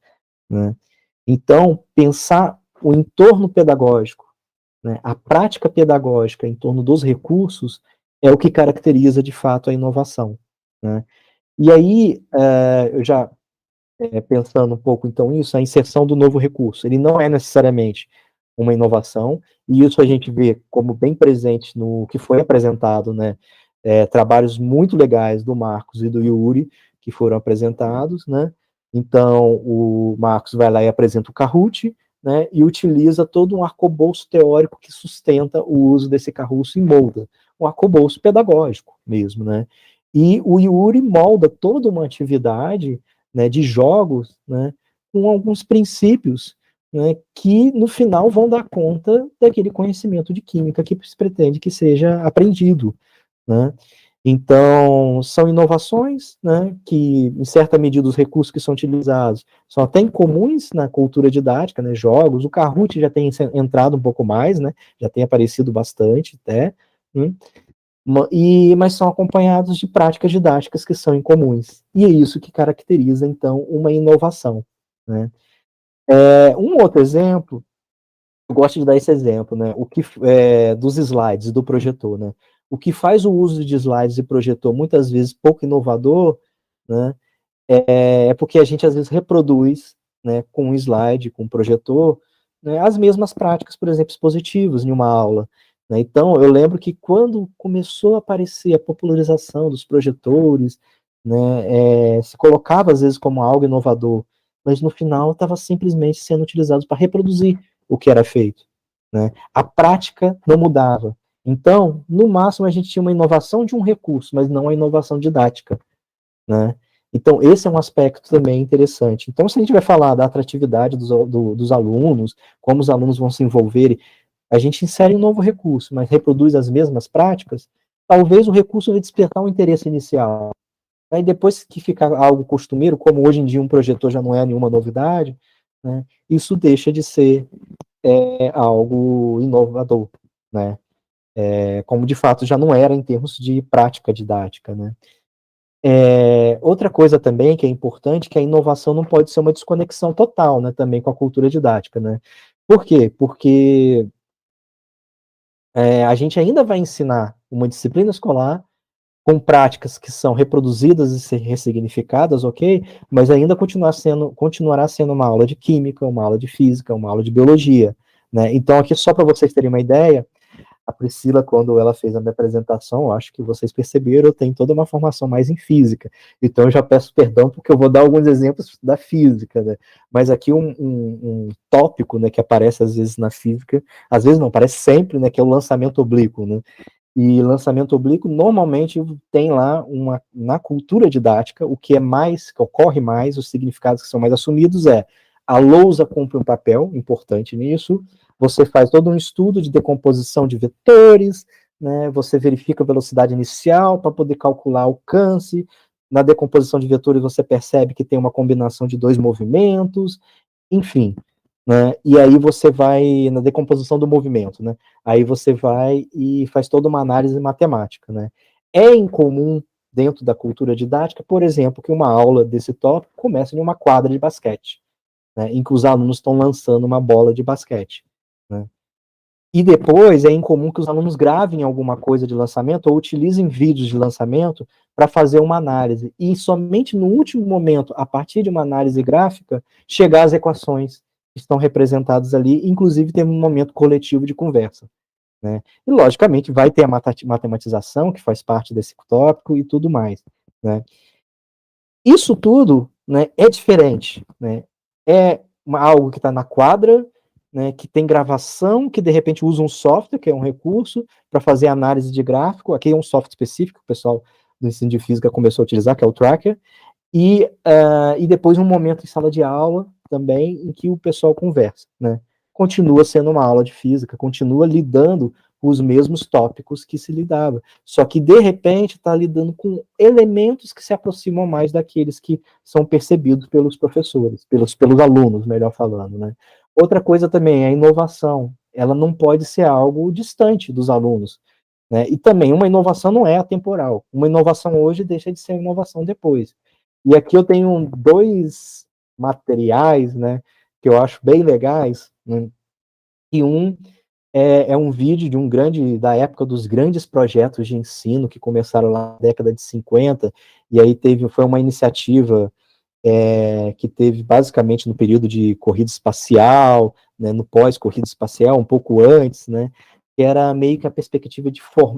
Né? Então, pensar o entorno pedagógico, né, a prática pedagógica em torno dos recursos, é o que caracteriza de fato a inovação. Né? E aí, eu já pensando um pouco então nisso, a inserção do novo recurso, ele não é necessariamente uma inovação, e isso a gente vê como bem presente no que foi apresentado, né, trabalhos muito legais do Marcos e do Yuri, que foram apresentados, né, então o Marcos vai lá e apresenta o Kahoot, né, e utiliza todo um arcabouço teórico que sustenta o uso desse Kahoot e molda, um arcabouço pedagógico mesmo, né, e o Yuri molda toda uma atividade, né, de jogos, né, com alguns princípios, né, que no final vão dar conta daquele conhecimento de química que se pretende que seja aprendido. Né. Então, são inovações, né, que, em certa medida, os recursos que são utilizados são até incomuns na cultura didática, né, jogos, o Kahoot já tem entrado um pouco mais, né, já tem aparecido bastante até, mas são acompanhados de práticas didáticas que são incomuns. E é isso que caracteriza, então, uma inovação. Né. Um outro exemplo, eu gosto de dar esse exemplo, né, dos slides, do projetor. Né. O que faz o uso de slides e projetor muitas vezes pouco inovador, né, é porque a gente às vezes reproduz, né, com um slide, com um projetor, né, as mesmas práticas, por exemplo, expositivas em uma aula. Né. Então, eu lembro que quando começou a aparecer a popularização dos projetores, né, se colocava às vezes como algo inovador, mas no final estava simplesmente sendo utilizado para reproduzir o que era feito. Né. A prática não mudava. Então, no máximo, a gente tinha uma inovação de um recurso, mas não a inovação didática. Né. Então, esse é um aspecto também interessante. Então, se a gente vai falar da atratividade dos alunos, como os alunos vão se envolver, a gente insere um novo recurso, mas reproduz as mesmas práticas, talvez o recurso vai despertar um interesse inicial. Aí depois que fica algo costumeiro, como hoje em dia um projetor já não é nenhuma novidade, né, isso deixa de ser algo inovador, né, como de fato já não era em termos de prática didática, né. Outra coisa também que é importante, que a inovação não pode ser uma desconexão total, né, também com a cultura didática, né. Por quê? Porque a gente ainda vai ensinar uma disciplina escolar com práticas que são reproduzidas e ressignificadas, ok? Mas ainda continuará sendo uma aula de química, uma aula de física, uma aula de biologia, né? Então, aqui, só para vocês terem uma ideia, a Priscila, quando ela fez a minha apresentação, acho que vocês perceberam, eu tenho toda uma formação mais em física. Então, eu já peço perdão, porque eu vou dar alguns exemplos da física, né? Mas aqui um tópico, né, que aparece às vezes na física, às vezes não, aparece sempre, né, que é o lançamento oblíquo, né? E lançamento oblíquo normalmente tem lá na cultura didática, o que é mais, que ocorre mais, os significados que são mais assumidos a lousa cumpre um papel importante nisso, você faz todo um estudo de decomposição de vetores, né, você verifica a velocidade inicial para poder calcular alcance, na decomposição de vetores você percebe que tem uma combinação de dois movimentos, enfim, né? E aí você vai na decomposição do movimento, né? Aí você vai e faz toda uma análise matemática, né? É incomum dentro da cultura didática, por exemplo, que uma aula desse tópico comece em uma quadra de basquete, né? Em que os alunos estão lançando uma bola de basquete, né? E depois é incomum que os alunos gravem alguma coisa de lançamento ou utilizem vídeos de lançamento para fazer uma análise. E somente no último momento, a partir de uma análise gráfica, chegar às equações que estão representadas ali, inclusive tem um momento coletivo de conversa, né? E, logicamente, vai ter a matematização, que faz parte desse tópico e tudo mais, né? Isso tudo, né, é diferente, né? É algo que está na quadra, né, que tem gravação, que de repente usa um software, que é um recurso, para fazer análise de gráfico. Aqui é um software específico que o pessoal do ensino de física começou a utilizar, que é o Tracker, e depois um momento em sala de aula também, em que o pessoal conversa, né? Continua sendo uma aula de física, continua lidando com os mesmos tópicos que se lidava, só que de repente está lidando com elementos que se aproximam mais daqueles que são percebidos pelos professores, pelos alunos, melhor falando, né? Outra coisa também é a inovação, ela não pode ser algo distante dos alunos, né? E também uma inovação não é atemporal, uma inovação hoje deixa de ser inovação depois. E aqui eu tenho dois materiais, né, que eu acho bem legais, né, e um vídeo de da época dos grandes projetos de ensino que começaram lá na década de 50, e aí foi uma iniciativa que teve basicamente no período de corrida espacial, né, no pós-corrida espacial, um pouco antes, né, que era meio que a perspectiva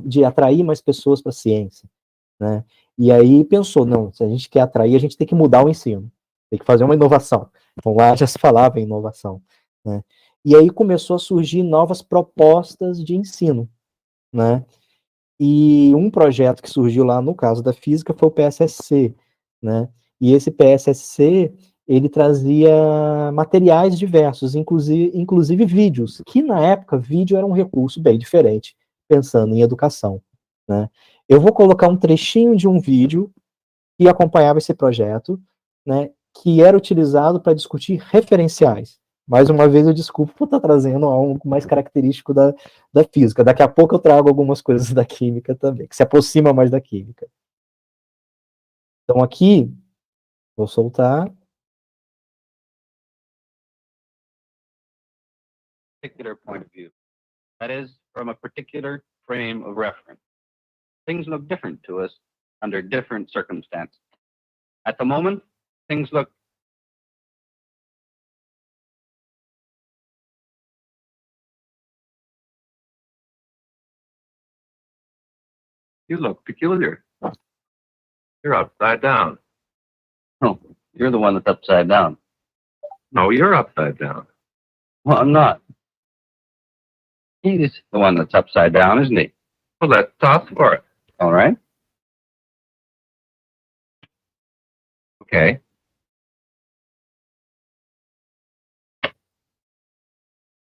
de atrair mais pessoas para a ciência, né? E aí pensou, não, se a gente quer atrair, a gente tem que mudar o ensino, tem que fazer uma inovação. Então lá já se falava em inovação, né? E aí começou a surgir novas propostas de ensino, né? E um projeto que surgiu lá, no caso da física, foi o PSSC, né? E esse PSSC, ele trazia materiais diversos, inclusive vídeos, que na época vídeo era um recurso bem diferente, pensando em educação, né? Eu vou colocar um trechinho de um vídeo que acompanhava esse projeto, né, que era utilizado para discutir referenciais. Mais uma vez, eu desculpo por estar trazendo algo mais característico da física. Daqui a pouco eu trago algumas coisas da química também, que se aproxima mais da química. Então, aqui, vou soltar. Particular point of view. That is, from a particular frame of reference. Things look different to us under different circumstances. At the moment, things look You look peculiar. You're upside down. oh, you're the one that's upside down. No, you're upside down. Well, I'm not. He's the one that's upside down, isn't he? Well, let's toss for it. All right. Okay.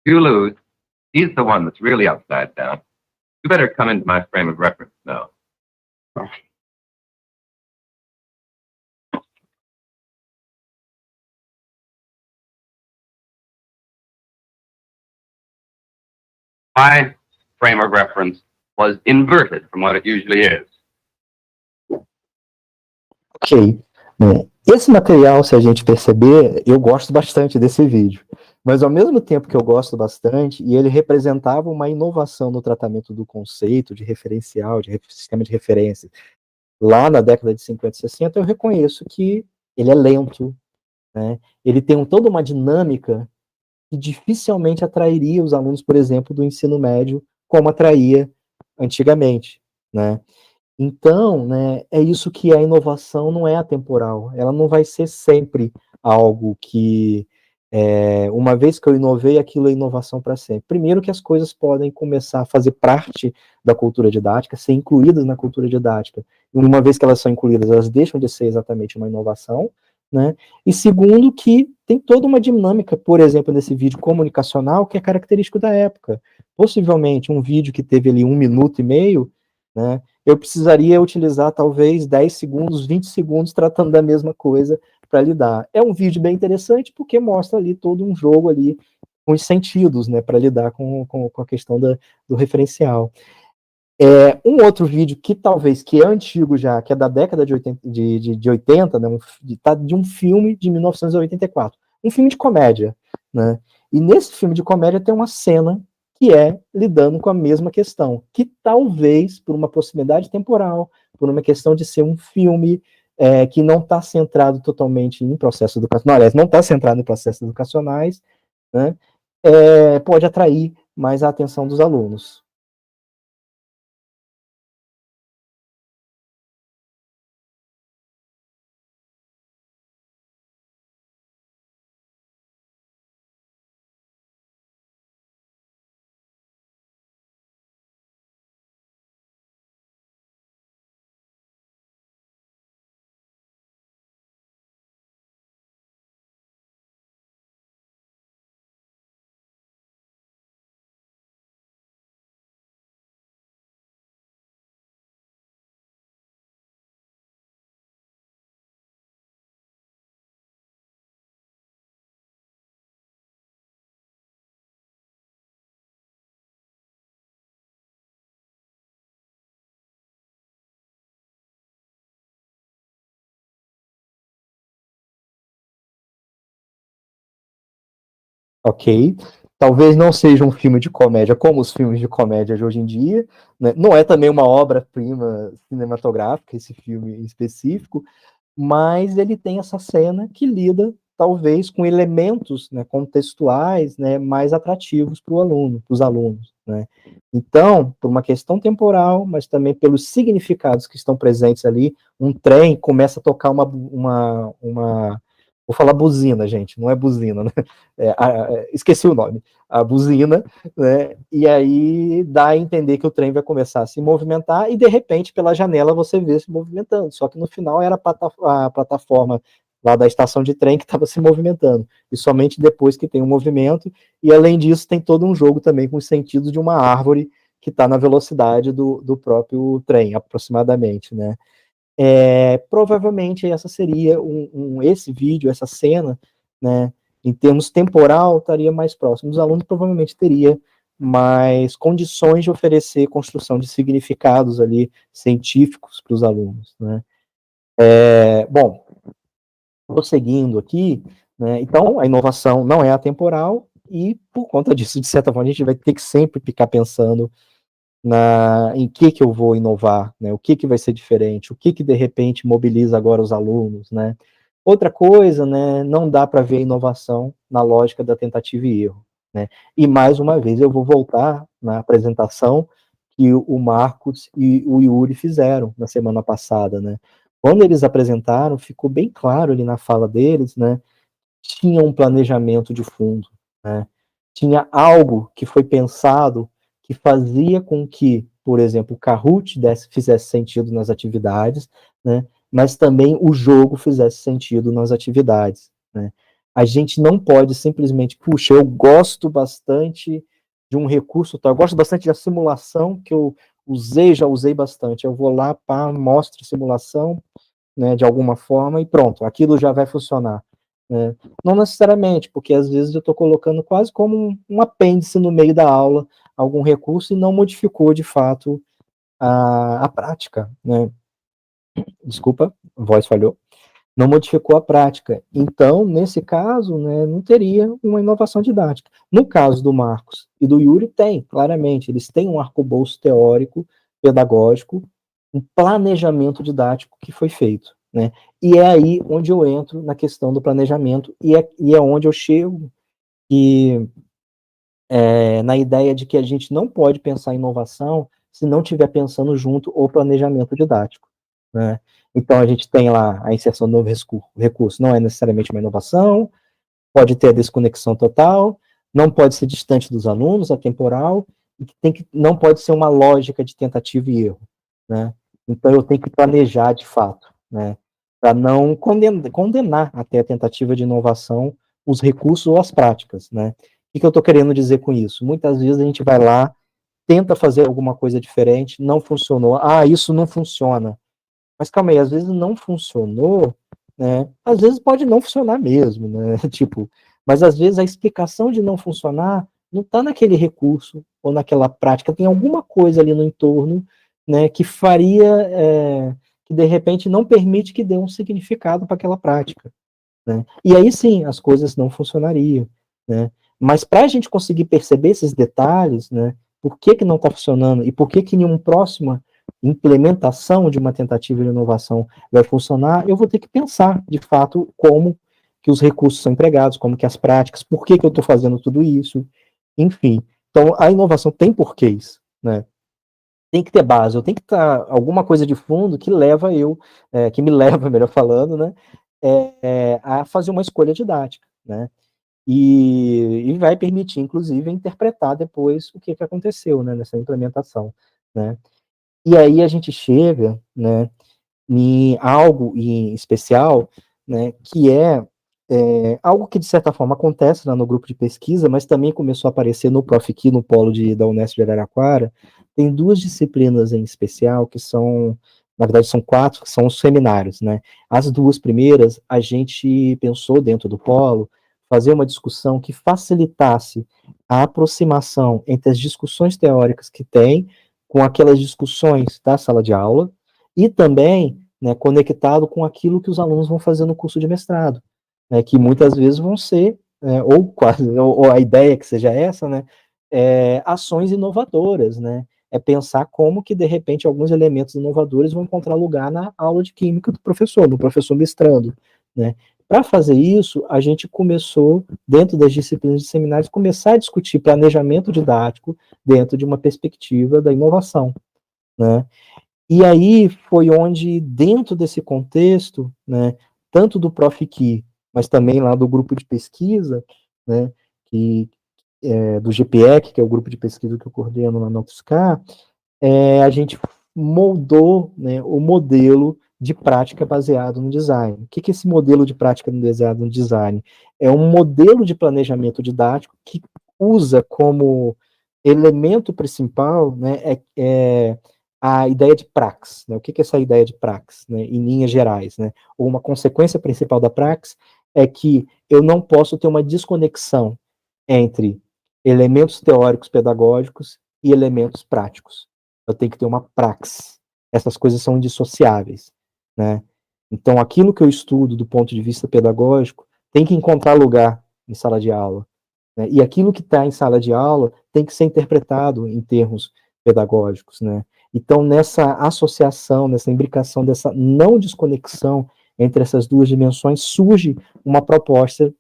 You lose. He's the one that's really upside down. You better come into my frame of reference now. My frame of reference was inverted from what it usually is. Ok. Né? Esse material, se a gente perceber, eu gosto bastante desse vídeo. Mas ao mesmo tempo que eu gosto bastante, e ele representava uma inovação no tratamento do conceito de referencial, de sistema de referência, lá na década de 50 e 60, eu reconheço que ele é lento, né? Ele tem toda uma dinâmica que dificilmente atrairia os alunos, por exemplo, do ensino médio, como atraía antigamente, né? Então, né, é isso que a inovação não é atemporal, ela não vai ser sempre algo que, uma vez que eu inovei, aquilo é inovação para sempre. Primeiro que as coisas podem começar a fazer parte da cultura didática, ser incluídas na cultura didática, e uma vez que elas são incluídas, elas deixam de ser exatamente uma inovação, né? E segundo que tem toda uma dinâmica, por exemplo, nesse vídeo comunicacional, que é característico da época. Possivelmente um vídeo que teve ali 1 minuto e meio, né, eu precisaria utilizar talvez 10 segundos, 20 segundos tratando da mesma coisa para lidar. É um vídeo bem interessante porque mostra ali todo um jogo ali com os sentidos, né, para lidar com a questão do referencial. Um outro vídeo que talvez, que é antigo já, que é da década de 80, né, de um filme de 1984, um filme de comédia, né, e nesse filme de comédia tem uma cena que é lidando com a mesma questão, que talvez, por uma proximidade temporal, por uma questão de ser um filme que não está centrado totalmente em processos educacionais, aliás, não está centrado em processos educacionais, né, pode atrair mais a atenção dos alunos. Ok, talvez não seja um filme de comédia como os filmes de comédia de hoje em dia, né? Não é também uma obra-prima cinematográfica, esse filme em específico, mas ele tem essa cena que lida, talvez, com elementos, né, contextuais, né, mais atrativos para o aluno, para os alunos, né? Então, por uma questão temporal, mas também pelos significados que estão presentes ali, um trem começa a tocar vou falar buzina, gente, não é buzina, né? Esqueci o nome, a buzina, né? E aí dá a entender que o trem vai começar a se movimentar e de repente pela janela você vê se movimentando, só que no final era a plataforma lá da estação de trem que estava se movimentando, e somente depois que tem um movimento, e além disso tem todo um jogo também com os sentidos de uma árvore que está na velocidade do próprio trem, aproximadamente, né? Provavelmente essa seria esse vídeo, essa cena, né, em termos temporal, estaria mais próximo. Os alunos provavelmente teria mais condições de oferecer construção de significados ali científicos para os alunos, né? Bom, prosseguindo aqui, né, então a inovação não é atemporal e por conta disso, de certa forma, a gente vai ter que sempre ficar pensando em que eu vou inovar, né? O que vai ser diferente, o que de repente mobiliza agora os alunos, né? Outra coisa, né? Não dá para ver inovação na lógica da tentativa e erro, né? E mais uma vez eu vou voltar na apresentação que o Marcos e o Yuri fizeram na semana passada, né? Quando eles apresentaram, ficou bem claro ali na fala deles, né? Tinha um planejamento de fundo, né? Tinha algo que foi pensado que fazia com que, por exemplo, o Kahoot fizesse sentido nas atividades, né? Mas também o jogo fizesse sentido nas atividades, né? A gente não pode simplesmente, puxa, eu gosto bastante de um recurso, tá? Eu gosto bastante da simulação, que eu já usei bastante. Eu vou lá, pá, mostro a simulação, né, de alguma forma, e pronto, aquilo já vai funcionar. Né? Não necessariamente, porque às vezes eu estou colocando quase como um apêndice no meio da aula, algum recurso, e não modificou, de fato, a prática. Né? Desculpa, a voz falhou. Não modificou a prática. Então, nesse caso, né, não teria uma inovação didática. No caso do Marcos e do Yuri, tem, claramente. Eles têm um arcabouço teórico, pedagógico, um planejamento didático que foi feito. Né? E é aí onde eu entro na questão do planejamento, e é onde eu chego na ideia de que a gente não pode pensar em inovação se não estiver pensando junto o planejamento didático. Né? Então, a gente tem lá a inserção do novo recurso, não é necessariamente uma inovação, pode ter a desconexão total, não pode ser distante dos alunos, atemporal, e não pode ser uma lógica de tentativa e erro. Né? Então, eu tenho que planejar de fato, né? Para não condenar até a tentativa de inovação, os recursos ou as práticas. Né? O que eu estou querendo dizer com isso? Muitas vezes a gente vai lá, tenta fazer alguma coisa diferente, não funcionou, isso não funciona. Mas calma aí, às vezes não funcionou, né? Às vezes pode não funcionar mesmo, né? Tipo, mas às vezes a explicação de não funcionar não está naquele recurso ou naquela prática, tem alguma coisa ali no entorno, né, que faria, que de repente não permite que dê um significado para aquela prática. Né? E aí sim, as coisas não funcionariam. Né? Mas para a gente conseguir perceber esses detalhes, né, por que não está funcionando e por que em uma próxima implementação de uma tentativa de inovação vai funcionar, eu vou ter que pensar, de fato, como que os recursos são empregados, como que as práticas, por que eu estou fazendo tudo isso, enfim. Então, a inovação tem porquês, né? Tem que ter base, eu tenho que estar alguma coisa de fundo que leva que me leva, melhor falando, né, a fazer uma escolha didática, né? E vai permitir, inclusive, interpretar depois o que aconteceu, né, nessa implementação, né? E aí a gente chega, né, em algo em especial, né, que algo que, de certa forma, acontece lá no grupo de pesquisa, mas também começou a aparecer no Profiqui, no polo da Unesp de Araraquara. Tem duas disciplinas em especial, que são, na verdade, são 4, que são os seminários, né? As duas primeiras, a gente pensou dentro do polo, fazer uma discussão que facilitasse a aproximação entre as discussões teóricas que tem com aquelas discussões da sala de aula, e também, né, conectado com aquilo que os alunos vão fazer no curso de mestrado, né, que muitas vezes vão ser, ou quase, ou a ideia que seja essa, né, ações inovadoras, né, pensar como que, de repente, alguns elementos inovadores vão encontrar lugar na aula de química do professor mestrando, né. Para fazer isso, a gente começou, dentro das disciplinas de seminários, começar a discutir planejamento didático dentro de uma perspectiva da inovação, né. E aí foi onde, dentro desse contexto, né, tanto do Profiqui, mas também lá do grupo de pesquisa, né, do GPEC, que é o grupo de pesquisa que eu coordeno lá na UFSCar, a gente moldou, né, o modelo de prática baseado no design. O que é esse modelo de prática baseado no design? É um modelo de planejamento didático que usa como elemento principal, né, a ideia de praxis. Né? O que é essa ideia de praxis, né, em linhas gerais? Né? Ou uma consequência principal da praxis é que eu não posso ter uma desconexão entre elementos teóricos pedagógicos e elementos práticos. Eu tenho que ter uma praxis. Essas coisas são indissociáveis. Né? Então, aquilo que eu estudo do ponto de vista pedagógico tem que encontrar lugar em sala de aula. Né? E aquilo que está em sala de aula tem que ser interpretado em termos pedagógicos. Né? Então, nessa associação, nessa imbricação, dessa não desconexão entre essas duas dimensões, surge uma proposta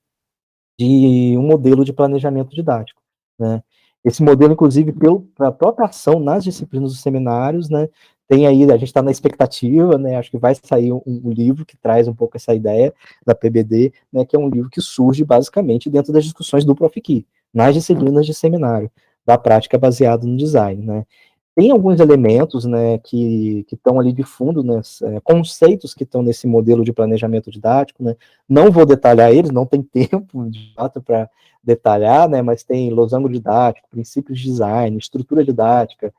de um modelo de planejamento didático. Né? Esse modelo, inclusive, pela própria ação nas disciplinas dos seminários, né, tem aí, a gente está na expectativa, né, acho que vai sair um livro que traz um pouco essa ideia da PBD, né, que é um livro que surge basicamente dentro das discussões do Profiqui, nas disciplinas de seminário, da prática baseada no design. Né. tem alguns elementos, né, que estão ali de fundo, né, conceitos que estão nesse modelo de planejamento didático, né, não vou detalhar eles, não tem tempo, de fato, para detalhar, né, mas tem losango didático, princípios de design, estrutura didática,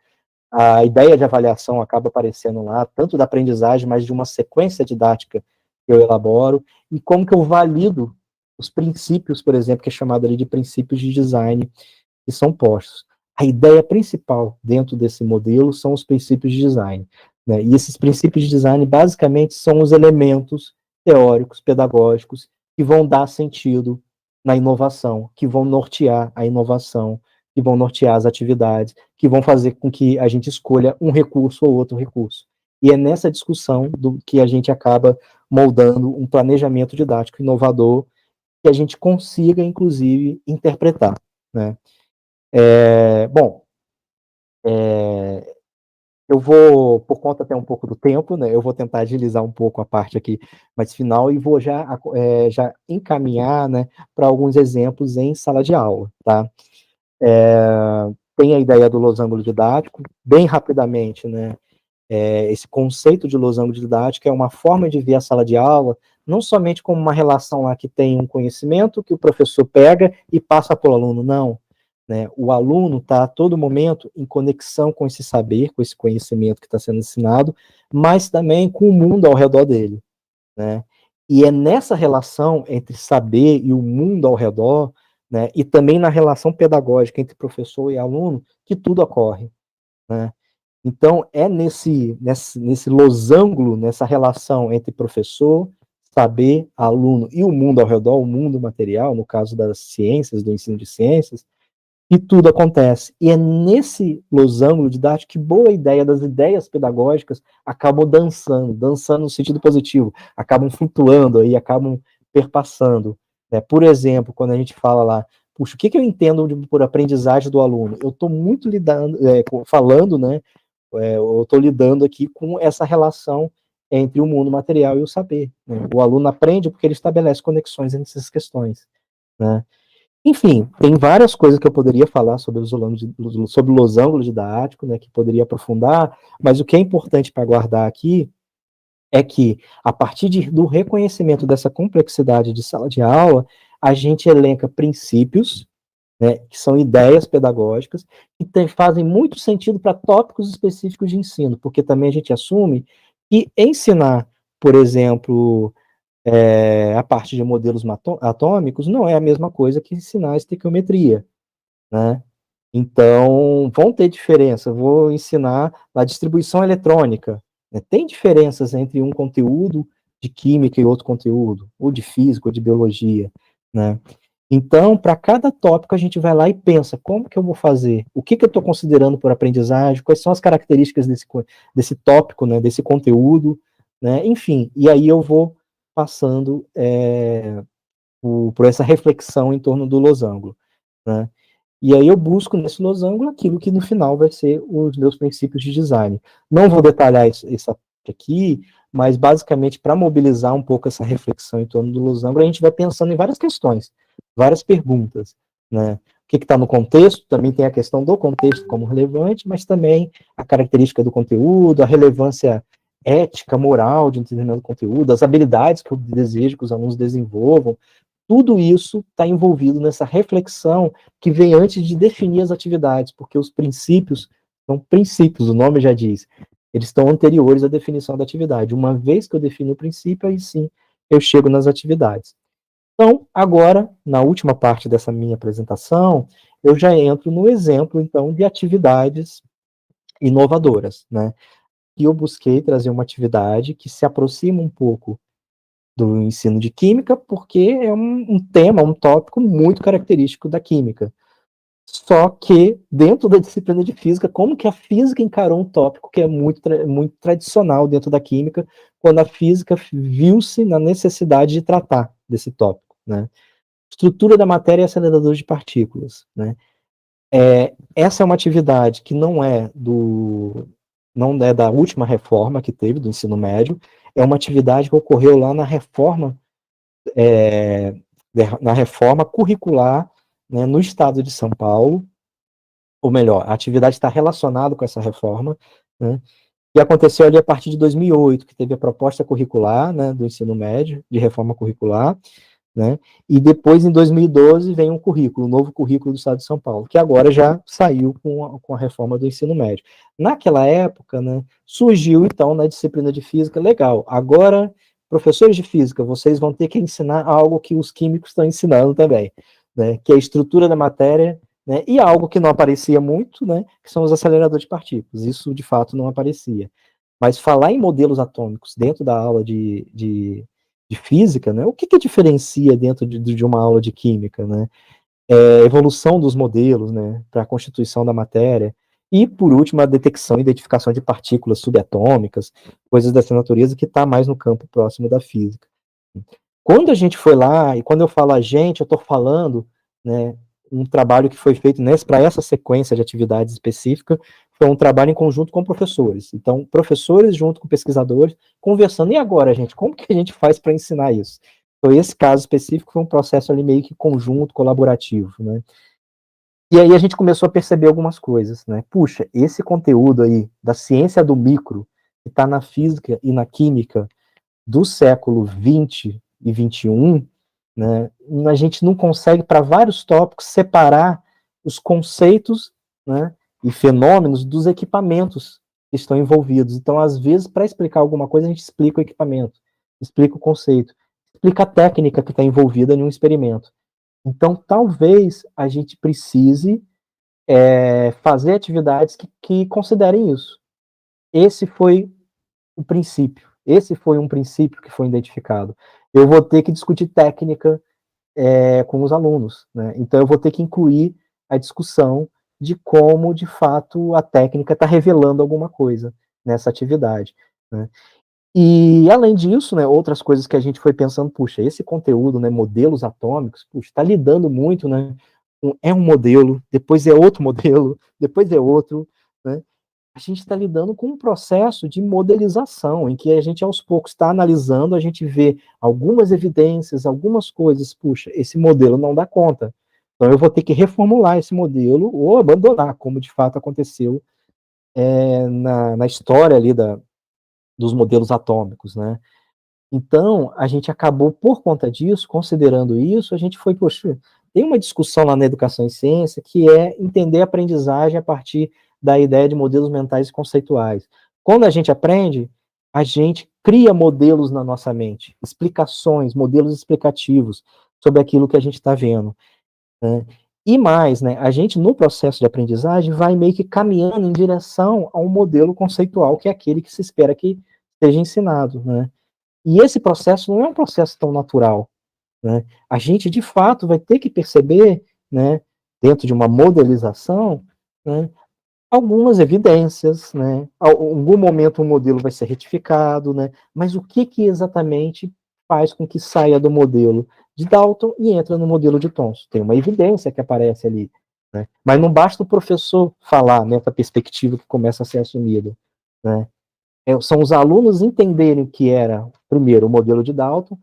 a ideia de avaliação acaba aparecendo lá, tanto da aprendizagem, mas de uma sequência didática que eu elaboro, e como que eu valido os princípios, por exemplo, que é chamado ali de princípios de design, que são postos. A ideia principal dentro desse modelo são os princípios de design, né? E esses princípios de design, basicamente, são os elementos teóricos, pedagógicos, que vão dar sentido na inovação, que vão nortear a inovação, que vão nortear as atividades, que vão fazer com que a gente escolha um recurso ou outro recurso. E é nessa discussão que a gente acaba moldando um planejamento didático inovador que a gente consiga, inclusive, interpretar, né? Bom, eu vou, por conta até um pouco do tempo, né, eu vou tentar agilizar um pouco a parte aqui mais final e vou já encaminhar, né, para alguns exemplos em sala de aula, tá? Tem a ideia do losango didático, bem rapidamente, né, esse conceito de losango didático é uma forma de ver a sala de aula, não somente como uma relação lá que tem um conhecimento que o professor pega e passa para o aluno, não. Né? O aluno está a todo momento em conexão com esse saber, com esse conhecimento que está sendo ensinado, mas também com o mundo ao redor dele. Né? E é nessa relação entre saber e o mundo ao redor, né, e também na relação pedagógica entre professor e aluno, que tudo ocorre. Né? Então, é nesse losango, nessa relação entre professor, saber, aluno e o mundo ao redor, o mundo material, no caso das ciências, do ensino de ciências, que tudo acontece. E é nesse losango didático que boa ideia das ideias pedagógicas acabam dançando no sentido positivo, acabam flutuando aí, acabam perpassando. Né? Por exemplo, quando a gente fala lá, puxa, o que eu entendo por aprendizagem do aluno? Eu estou muito falando, né, eu estou lidando aqui com essa relação entre o mundo material e o saber. Né? O aluno aprende porque ele estabelece conexões entre essas questões. Né? Enfim, tem várias coisas que eu poderia falar sobre o losango didático, né, que poderia aprofundar, mas o que é importante para guardar aqui é que, a partir do reconhecimento dessa complexidade de sala de aula, a gente elenca princípios, né, que são ideias pedagógicas, que fazem muito sentido para tópicos específicos de ensino, porque também a gente assume que ensinar, por exemplo, a parte de modelos atômicos não é a mesma coisa que ensinar estequiometria, né? Então, vão ter diferença. Vou ensinar a distribuição eletrônica. Né? Tem diferenças entre um conteúdo de química e outro conteúdo, ou de física, ou de biologia, né? Então, para cada tópico, a gente vai lá e pensa, como que eu vou fazer? O que eu estou considerando por aprendizagem? Quais são as características desse tópico, né, desse conteúdo? Né? Enfim, e aí eu vou passando por essa reflexão em torno do losango. Né? E aí eu busco nesse losango aquilo que no final vai ser os meus princípios de design. Não vou detalhar essa parte aqui, mas basicamente para mobilizar um pouco essa reflexão em torno do losango, a gente vai pensando em várias questões, várias perguntas, né? O que está no contexto, também tem a questão do contexto como relevante, mas também a característica do conteúdo, a relevância ética, moral de um determinado conteúdo, as habilidades que eu desejo que os alunos desenvolvam, tudo isso está envolvido nessa reflexão que vem antes de definir as atividades, porque os princípios são princípios, o nome já diz, eles estão anteriores à definição da atividade. Uma vez que eu defino o princípio, aí sim eu chego nas atividades. Então, agora, na última parte dessa minha apresentação, eu já entro no exemplo, então, de atividades inovadoras, né? E eu busquei trazer uma atividade que se aproxima um pouco do ensino de química, porque é um tema, um tópico muito característico da química. Só que, dentro da disciplina de física, como que a física encarou um tópico que é muito tradicional dentro da química, quando a física viu-se na necessidade de tratar desse tópico, né? Estrutura da matéria e aceleradores de partículas, né? Essa é uma atividade que não é da última reforma que teve do ensino médio, é uma atividade que ocorreu lá na reforma curricular, né, no estado de São Paulo, ou melhor, a atividade está relacionada com essa reforma, né, que aconteceu ali a partir de 2008, que teve a proposta curricular, né, do ensino médio, de reforma curricular, né, e depois, em 2012, vem um novo currículo do Estado de São Paulo, que agora já saiu com a reforma do ensino médio. Naquela época, né, surgiu, então, na disciplina de física, legal, agora, professores de física, vocês vão ter que ensinar algo que os químicos estão ensinando também, né, que é a estrutura da matéria, né, e algo que não aparecia muito, né, que são os aceleradores de partículas. Isso, de fato, não aparecia. Mas falar em modelos atômicos dentro da aula de física, né, o que diferencia dentro de uma aula de química, né? É a evolução dos modelos, né, para a constituição da matéria, e, por último, a detecção e identificação de partículas subatômicas, coisas dessa natureza que está mais no campo próximo da física. Quando a gente foi lá, e quando eu falo a gente, eu estou falando, né, um trabalho que foi feito para essa sequência de atividades específica, foi um trabalho em conjunto com professores. Então, professores junto com pesquisadores, conversando, e agora, gente, como que a gente faz para ensinar isso? Então, esse caso específico foi um processo ali meio que conjunto, colaborativo, né? E aí a gente começou a perceber algumas coisas, né? Puxa, esse conteúdo aí da ciência do micro, que está na física e na química do século 20 e 21, né, a gente não consegue, para vários tópicos, separar os conceitos, né, e fenômenos dos equipamentos que estão envolvidos. Então, às vezes, para explicar alguma coisa, a gente explica o equipamento, explica o conceito, explica a técnica que está envolvida em um experimento. Então, talvez a gente precise fazer atividades que considerem isso. Esse foi o princípio. Esse foi um princípio que foi identificado. Eu vou ter que discutir técnica com os alunos, né? Então eu vou ter que incluir a discussão de como, de fato, a técnica está revelando alguma coisa nessa atividade, né? E, além disso, né, outras coisas que a gente foi pensando, puxa, esse conteúdo, né, modelos atômicos, puxa, está lidando muito, né, é um modelo, depois é outro modelo, depois é outro, né? A gente está lidando com um processo de modelização, em que a gente, aos poucos, está analisando, a gente vê algumas evidências, algumas coisas, puxa, esse modelo não dá conta. Então, eu vou ter que reformular esse modelo ou abandonar, como de fato aconteceu na história ali dos modelos atômicos, né? Então, a gente acabou, por conta disso, considerando isso, a gente foi, poxa, tem uma discussão lá na Educação e Ciência que é entender a aprendizagem a partir da ideia de modelos mentais conceituais. Quando a gente aprende, a gente cria modelos na nossa mente, explicações, modelos explicativos sobre aquilo que a gente está vendo, né? E mais, né, a gente, no processo de aprendizagem, vai meio que caminhando em direção a um modelo conceitual, que é aquele que se espera que seja ensinado, né? E esse processo não é um processo tão natural, né? A gente, de fato, vai ter que perceber, né, dentro de uma modelização, né, algumas evidências, né? Em algum momento o modelo vai ser retificado, né? Mas o que exatamente faz com que saia do modelo de Dalton e entra no modelo de Thomson? Tem uma evidência que aparece ali, né? Mas não basta o professor falar nessa perspectiva que começa a ser assumida, né? São os alunos entenderem o que era, primeiro, o modelo de Dalton,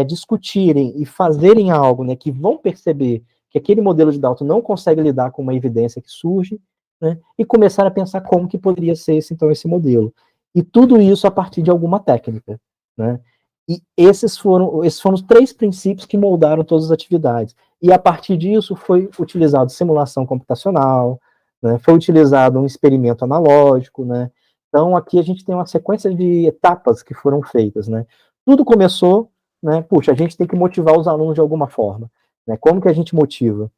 discutirem e fazerem algo, né, que vão perceber que aquele modelo de Dalton não consegue lidar com uma evidência que surge, né, e começar a pensar como que poderia ser esse modelo. E tudo isso a partir de alguma técnica, né? E esses foram os 3 princípios que moldaram todas as atividades. E a partir disso foi utilizado simulação computacional, né, foi utilizado um experimento analógico, né? Então aqui a gente tem uma sequência de etapas que foram feitas, né? Tudo começou, né? Puxa, a gente tem que motivar os alunos de alguma forma, né? Como que a gente motiva?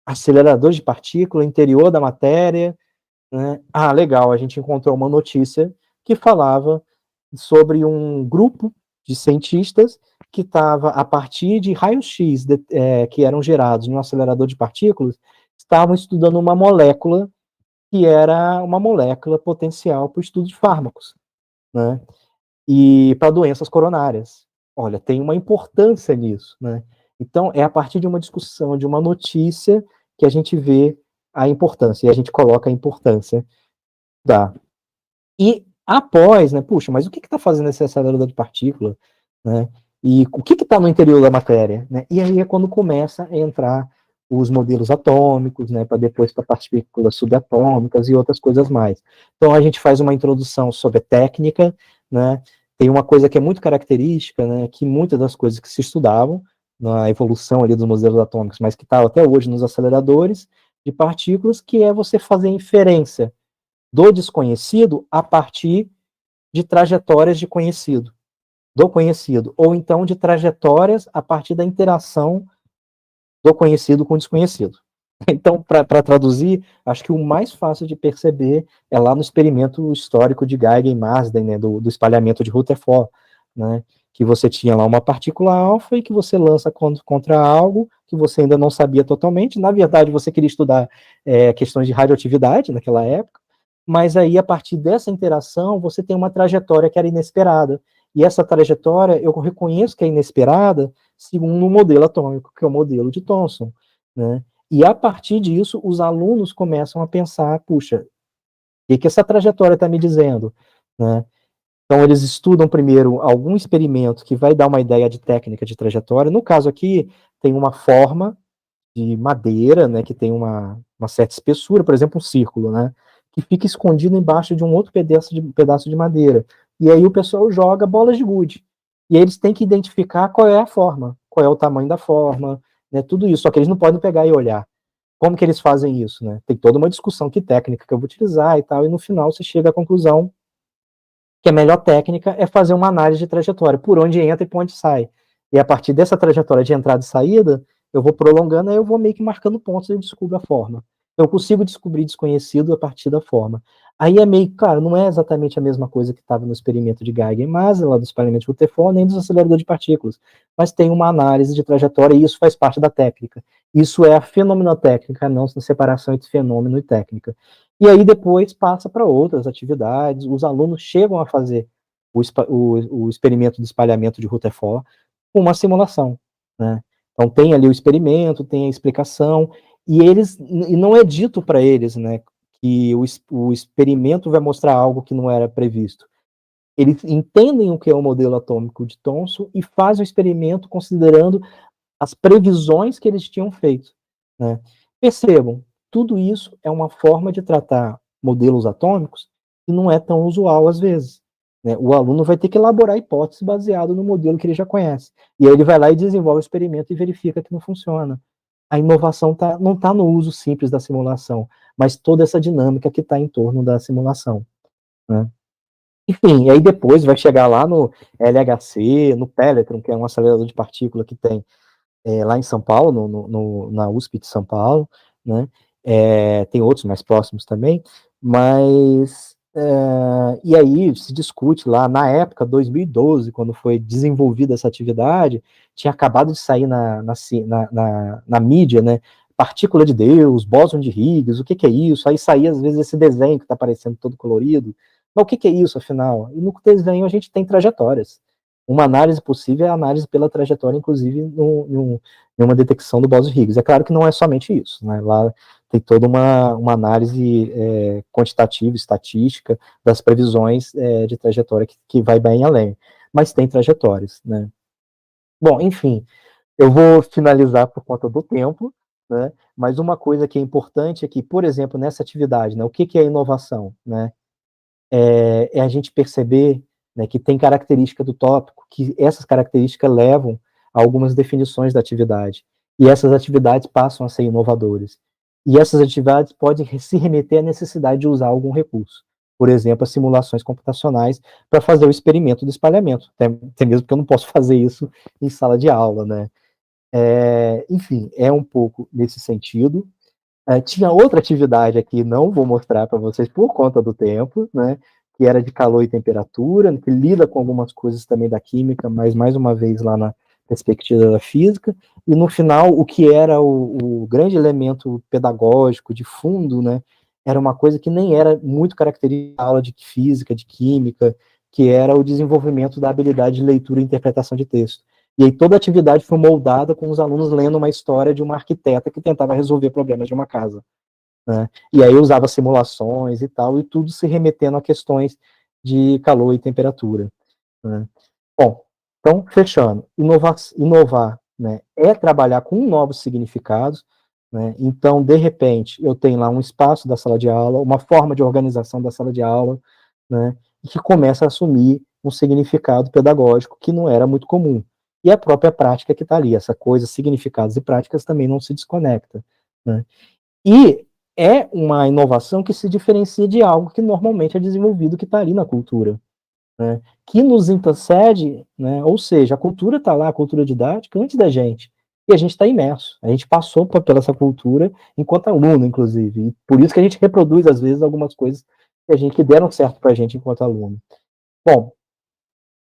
Acelerador de partícula, interior da matéria, né? Ah, legal, a gente encontrou uma notícia que falava sobre um grupo de cientistas que estava, a partir de raios-x que eram gerados no acelerador de partículas, estavam estudando uma molécula que era uma molécula potencial para o estudo de fármacos, né? E para doenças coronárias. Olha, tem uma importância nisso, né? Então, é a partir de uma discussão, de uma notícia, que a gente vê a importância, e a gente coloca a importância da. E após, né, puxa, mas o que está fazendo esse acelerador de partícula, né? E o que está no interior da matéria, né? E aí é quando começa a entrar os modelos atômicos, né, para depois para partículas subatômicas e outras coisas mais. Então a gente faz uma introdução sobre a técnica, né, tem uma coisa que é muito característica, né, que muitas das coisas que se estudavam na evolução ali dos modelos atômicos, mas que está até hoje nos aceleradores de partículas, que é você fazer inferência do desconhecido a partir de trajetórias de conhecido, do conhecido, ou então de trajetórias a partir da interação do conhecido com o desconhecido. Então, para traduzir, acho que o mais fácil de perceber é lá no experimento histórico de Geiger e Marsden, né, do espalhamento de Rutherford, né, que você tinha lá uma partícula alfa e que você lança contra algo que você ainda não sabia totalmente. Na verdade, você queria estudar questões de radioatividade naquela época, mas aí, a partir dessa interação, você tem uma trajetória que era inesperada. E essa trajetória, eu reconheço que é inesperada, segundo o modelo atômico, que é o modelo de Thomson, né? E a partir disso, os alunos começam a pensar, puxa, o que essa trajetória está me dizendo, né? Então, eles estudam primeiro algum experimento que vai dar uma ideia de técnica de trajetória. No caso aqui, tem uma forma de madeira, né, que tem uma certa espessura, por exemplo, um círculo, né, que fica escondido embaixo de um outro pedaço de madeira. E aí o pessoal joga bolas de gude. E aí eles têm que identificar qual é a forma, qual é o tamanho da forma, né, tudo isso. Só que eles não podem pegar e olhar. Como que eles fazem isso, né? Tem toda uma discussão que técnica que eu vou utilizar e tal, e no final você chega à conclusão que a melhor técnica é fazer uma análise de trajetória, por onde entra e por onde sai. E a partir dessa trajetória de entrada e saída, eu vou prolongando, aí eu vou meio que marcando pontos e eu descubro a forma. Eu consigo descobrir desconhecido a partir da forma. Aí é meio, claro, não é exatamente a mesma coisa que estava no experimento de Geiger e Marsden, lá do espalhamento de Rutherford, nem dos aceleradores de partículas, mas tem uma análise de trajetória e isso faz parte da técnica. Isso é a fenomenotécnica, não a separação entre fenômeno e técnica. E aí depois passa para outras atividades, os alunos chegam a fazer o experimento de espalhamento de Rutherford com uma simulação, né? Então tem ali o experimento, tem a explicação, e não é dito para eles, né, que o experimento vai mostrar algo que não era previsto. Eles entendem o que é o modelo atômico de Thomson e fazem o experimento considerando as previsões que eles tinham feito, né? Percebam, tudo isso é uma forma de tratar modelos atômicos que não é tão usual às vezes, né? O aluno vai ter que elaborar hipóteses baseado no modelo que ele já conhece. E aí ele vai lá e desenvolve o experimento e verifica que não funciona. A inovação não está no uso simples da simulação, mas toda essa dinâmica que está em torno da simulação, né? Enfim, e aí depois vai chegar lá no LHC, no Peletron, que é um acelerador de partícula que tem lá em São Paulo, na USP de São Paulo, né? Tem outros mais próximos também, mas e aí se discute lá, na época, 2012, quando foi desenvolvida essa atividade, tinha acabado de sair na mídia, né? Partícula de Deus, bóson de Higgs, o que é isso? Aí saía às vezes esse desenho que está aparecendo todo colorido, mas o que é isso, afinal? E no desenho a gente tem trajetórias. Uma análise possível é a análise pela trajetória, inclusive, em uma detecção do bóson de Higgs. É claro que não é somente isso, né? Lá tem toda uma análise quantitativa, estatística, das previsões de trajetória que vai bem além. Mas tem trajetórias, né? Bom, enfim, eu vou finalizar por conta do tempo, né? Mas uma coisa que é importante é que, por exemplo, nessa atividade, né, o que é inovação, né? É a gente perceber, né, que tem característica do tópico, que essas características levam a algumas definições da atividade, e essas atividades passam a ser inovadoras. E essas atividades podem se remeter à necessidade de usar algum recurso. Por exemplo, as simulações computacionais para fazer o experimento do espalhamento, até mesmo porque eu não posso fazer isso em sala de aula, né? Enfim, é um pouco nesse sentido. Tinha outra atividade aqui, não vou mostrar para vocês por conta do tempo, né, que era de calor e temperatura, que lida com algumas coisas também da química, mas mais uma vez lá na perspectiva da física, e no final o que era o grande elemento pedagógico de fundo, né, era uma coisa que nem era muito característica da aula de física, de química, que era o desenvolvimento da habilidade de leitura e interpretação de texto. E aí toda a atividade foi moldada com os alunos lendo uma história de uma arquiteta que tentava resolver problemas de uma casa, né? E aí usava simulações e tal, e tudo se remetendo a questões de calor e temperatura, né? Bom, então, fechando, inovar, né, é trabalhar com novos significados, né? Então, de repente, eu tenho lá um espaço da sala de aula, uma forma de organização da sala de aula, né, que começa a assumir um significado pedagógico que não era muito comum. E a própria prática que está ali, essa coisa, significados e práticas também não se desconecta, né? E é uma inovação que se diferencia de algo que normalmente é desenvolvido, que está ali na cultura, né, que nos antecede, né, ou seja, a cultura está lá, a cultura didática, antes da gente, e a gente está imerso, a gente passou pela essa cultura enquanto aluno, inclusive, e por isso que a gente reproduz, às vezes, algumas coisas que deram certo para a gente enquanto aluno. Bom,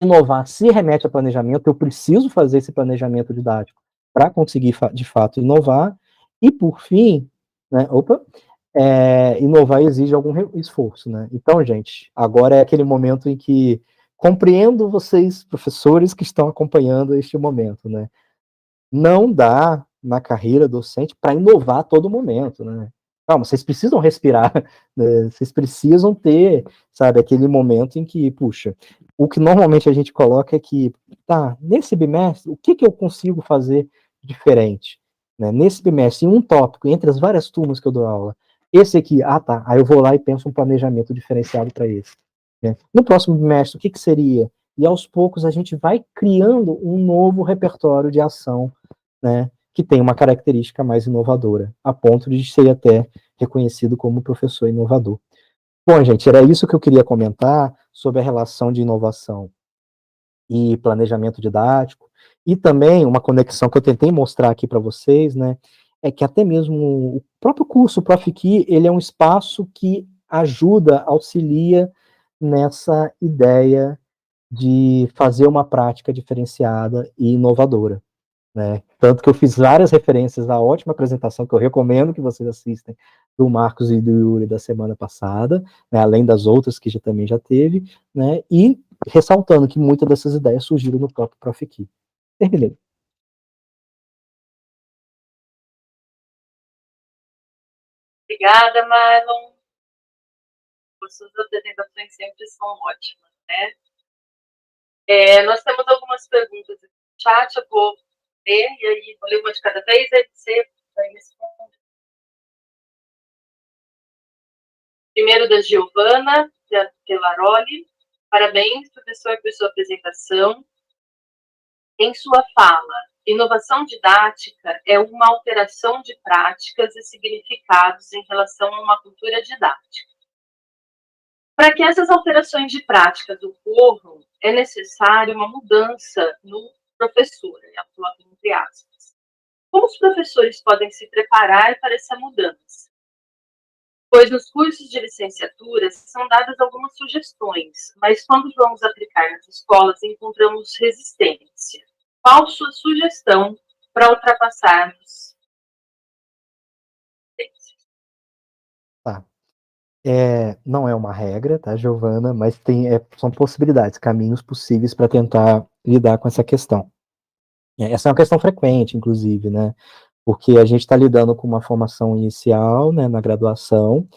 inovar se remete a planejamento, eu preciso fazer esse planejamento didático para conseguir, de fato, inovar, e por fim, né, inovar exige algum esforço, né? Então, gente, agora é aquele momento em que compreendo vocês, professores, que estão acompanhando este momento, né? Não dá na carreira docente para inovar a todo momento, né? Calma, vocês precisam respirar, né? Vocês precisam ter, sabe, aquele momento em que, puxa, o que normalmente a gente coloca é que, tá, nesse bimestre, o que eu consigo fazer diferente? Né? Nesse bimestre, em um tópico, entre as várias turmas que eu dou aula, esse aqui, tá, aí eu vou lá e penso um planejamento diferenciado para esse. Né? No próximo bimestre, o que seria? E aos poucos a gente vai criando um novo repertório de ação, né, que tem uma característica mais inovadora, a ponto de ser até reconhecido como professor inovador. Bom, gente, era isso que eu queria comentar sobre a relação de inovação e planejamento didático, e também uma conexão que eu tentei mostrar aqui para vocês, né, é que até mesmo o próprio curso, o Profiqui, ele é um espaço que ajuda, auxilia nessa ideia de fazer uma prática diferenciada e inovadora, né? Tanto que eu fiz várias referências à ótima apresentação, que eu recomendo que vocês assistem, do Marcos e do Yuri da semana passada, né, além das outras que também já teve, né, e ressaltando que muitas dessas ideias surgiram no próprio Profiqui. Terminei. Obrigada, Marlon. As suas apresentações sempre são ótimas, né? Nós temos algumas perguntas no chat, eu vou ler, e aí vou ler uma de cada vez, aí você vai responder. Primeiro da Giovana Pelaroli. Parabéns, professor, por sua apresentação. Em sua fala, inovação didática é uma alteração de práticas e significados em relação a uma cultura didática. Para que essas alterações de práticas ocorram, é necessário uma mudança no professor, ela coloca entre aspas. Como os professores podem se preparar para essa mudança? Pois nos cursos de licenciatura são dadas algumas sugestões, mas quando vamos aplicar nas escolas encontramos resistência. Qual sua sugestão para ultrapassarmos? Tá. Não é uma regra, tá, Giovana, mas são possibilidades, caminhos possíveis para tentar lidar com essa questão. Essa é uma questão frequente, inclusive, né, porque a gente está lidando com uma formação inicial, né, na graduação,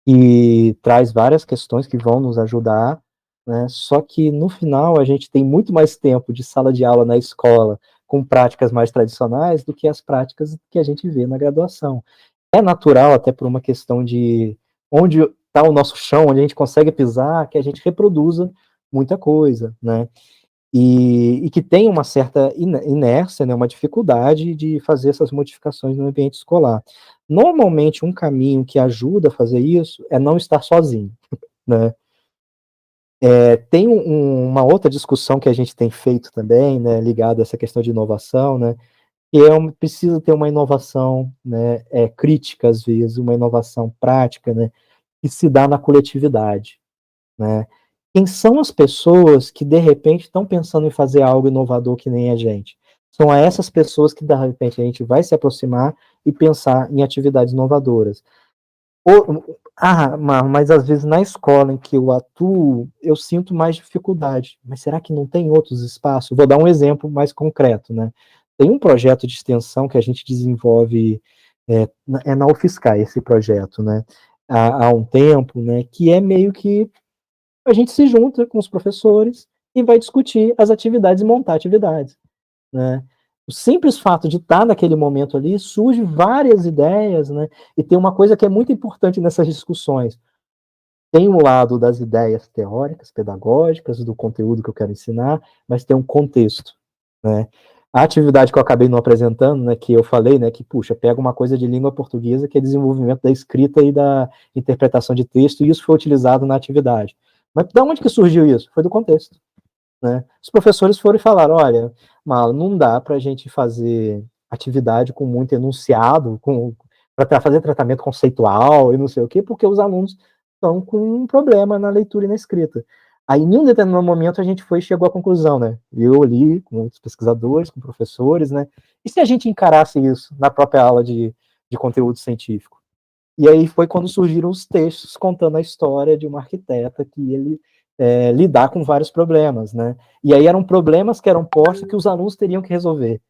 e traz várias questões que vão nos ajudar, né, só que no final a gente tem muito mais tempo de sala de aula na escola, com práticas mais tradicionais, do que as práticas que a gente vê na graduação. É natural, até por uma questão de onde está o nosso chão, onde a gente consegue pisar, que a gente reproduza muita coisa, né? E que tem uma certa inércia, né, uma dificuldade de fazer essas modificações no ambiente escolar. Normalmente, um caminho que ajuda a fazer isso é não estar sozinho, né? Tem uma outra discussão que a gente tem feito também, né, ligada a essa questão de inovação, né, que precisa ter uma inovação, né, crítica, às vezes, uma inovação prática, né, que se dá na coletividade, né? Quem são as pessoas que, de repente, estão pensando em fazer algo inovador que nem a gente? São a essas pessoas que, de repente, a gente vai se aproximar e pensar em atividades inovadoras. Mas às vezes na escola em que eu atuo, eu sinto mais dificuldade. Mas será que não tem outros espaços? Vou dar um exemplo mais concreto, né? Tem um projeto de extensão que a gente desenvolve, na UFSCar, esse projeto, né? Há um tempo, né? Que é meio que a gente se junta com os professores e vai discutir as atividades e montar atividades, né? o simples fato de estar naquele momento ali, surge várias ideias, né? E tem uma coisa que é muito importante nessas discussões. Tem um lado das ideias teóricas, pedagógicas, do conteúdo que eu quero ensinar, mas tem um contexto, né? A atividade que eu acabei não apresentando, né, que eu falei, né, que, puxa, pega uma coisa de língua portuguesa, que é desenvolvimento da escrita e da interpretação de texto, e isso foi utilizado na atividade. Mas de onde que surgiu isso? Foi do contexto, né? Os professores foram e falaram, olha, Malo, não dá para a gente fazer atividade com muito enunciado, para fazer tratamento conceitual e não sei o quê, porque os alunos estão com um problema na leitura e na escrita. Aí, em um determinado momento, a gente chegou à conclusão, né? Eu ali, com outros pesquisadores, com professores, né? E se a gente encarasse isso na própria aula de conteúdo científico? E aí foi quando surgiram os textos contando a história de uma arquiteta que ele lidar com vários problemas, né? E aí eram problemas que eram postos que os alunos teriam que resolver,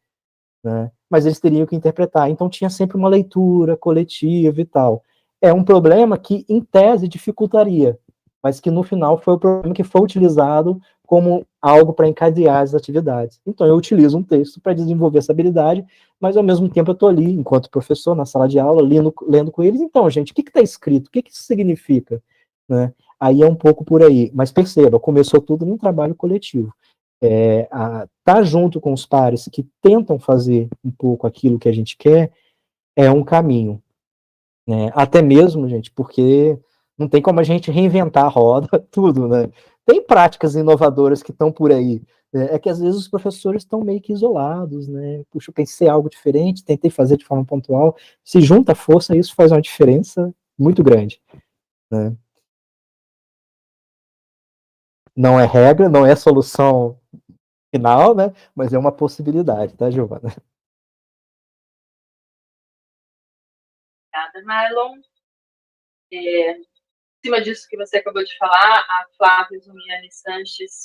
né? Mas eles teriam que interpretar. Então tinha sempre uma leitura coletiva e tal. É um problema que, em tese, dificultaria, mas que no final foi o problema que foi utilizado como algo para encadear as atividades. Então eu utilizo um texto para desenvolver essa habilidade, mas ao mesmo tempo eu estou ali, enquanto professor, na sala de aula, lendo com eles. Então, gente, o que está escrito? O que isso significa? Né? Aí é um pouco por aí. Mas perceba, começou tudo num trabalho coletivo. Tá junto com os pares que tentam fazer um pouco aquilo que a gente quer é um caminho. Né? Até mesmo, gente, porque não tem como a gente reinventar a roda, tudo, né? Tem práticas inovadoras que estão por aí. É que às vezes os professores estão meio que isolados, né? Puxa, eu pensei algo diferente, tentei fazer de forma pontual. Se junta a força, isso faz uma diferença muito grande. Né? Não é regra, não é solução final, né? Mas é uma possibilidade, tá, Giovana? Obrigada, Marlon. Em cima disso que você acabou de falar, a Flávia Zumiani Sanches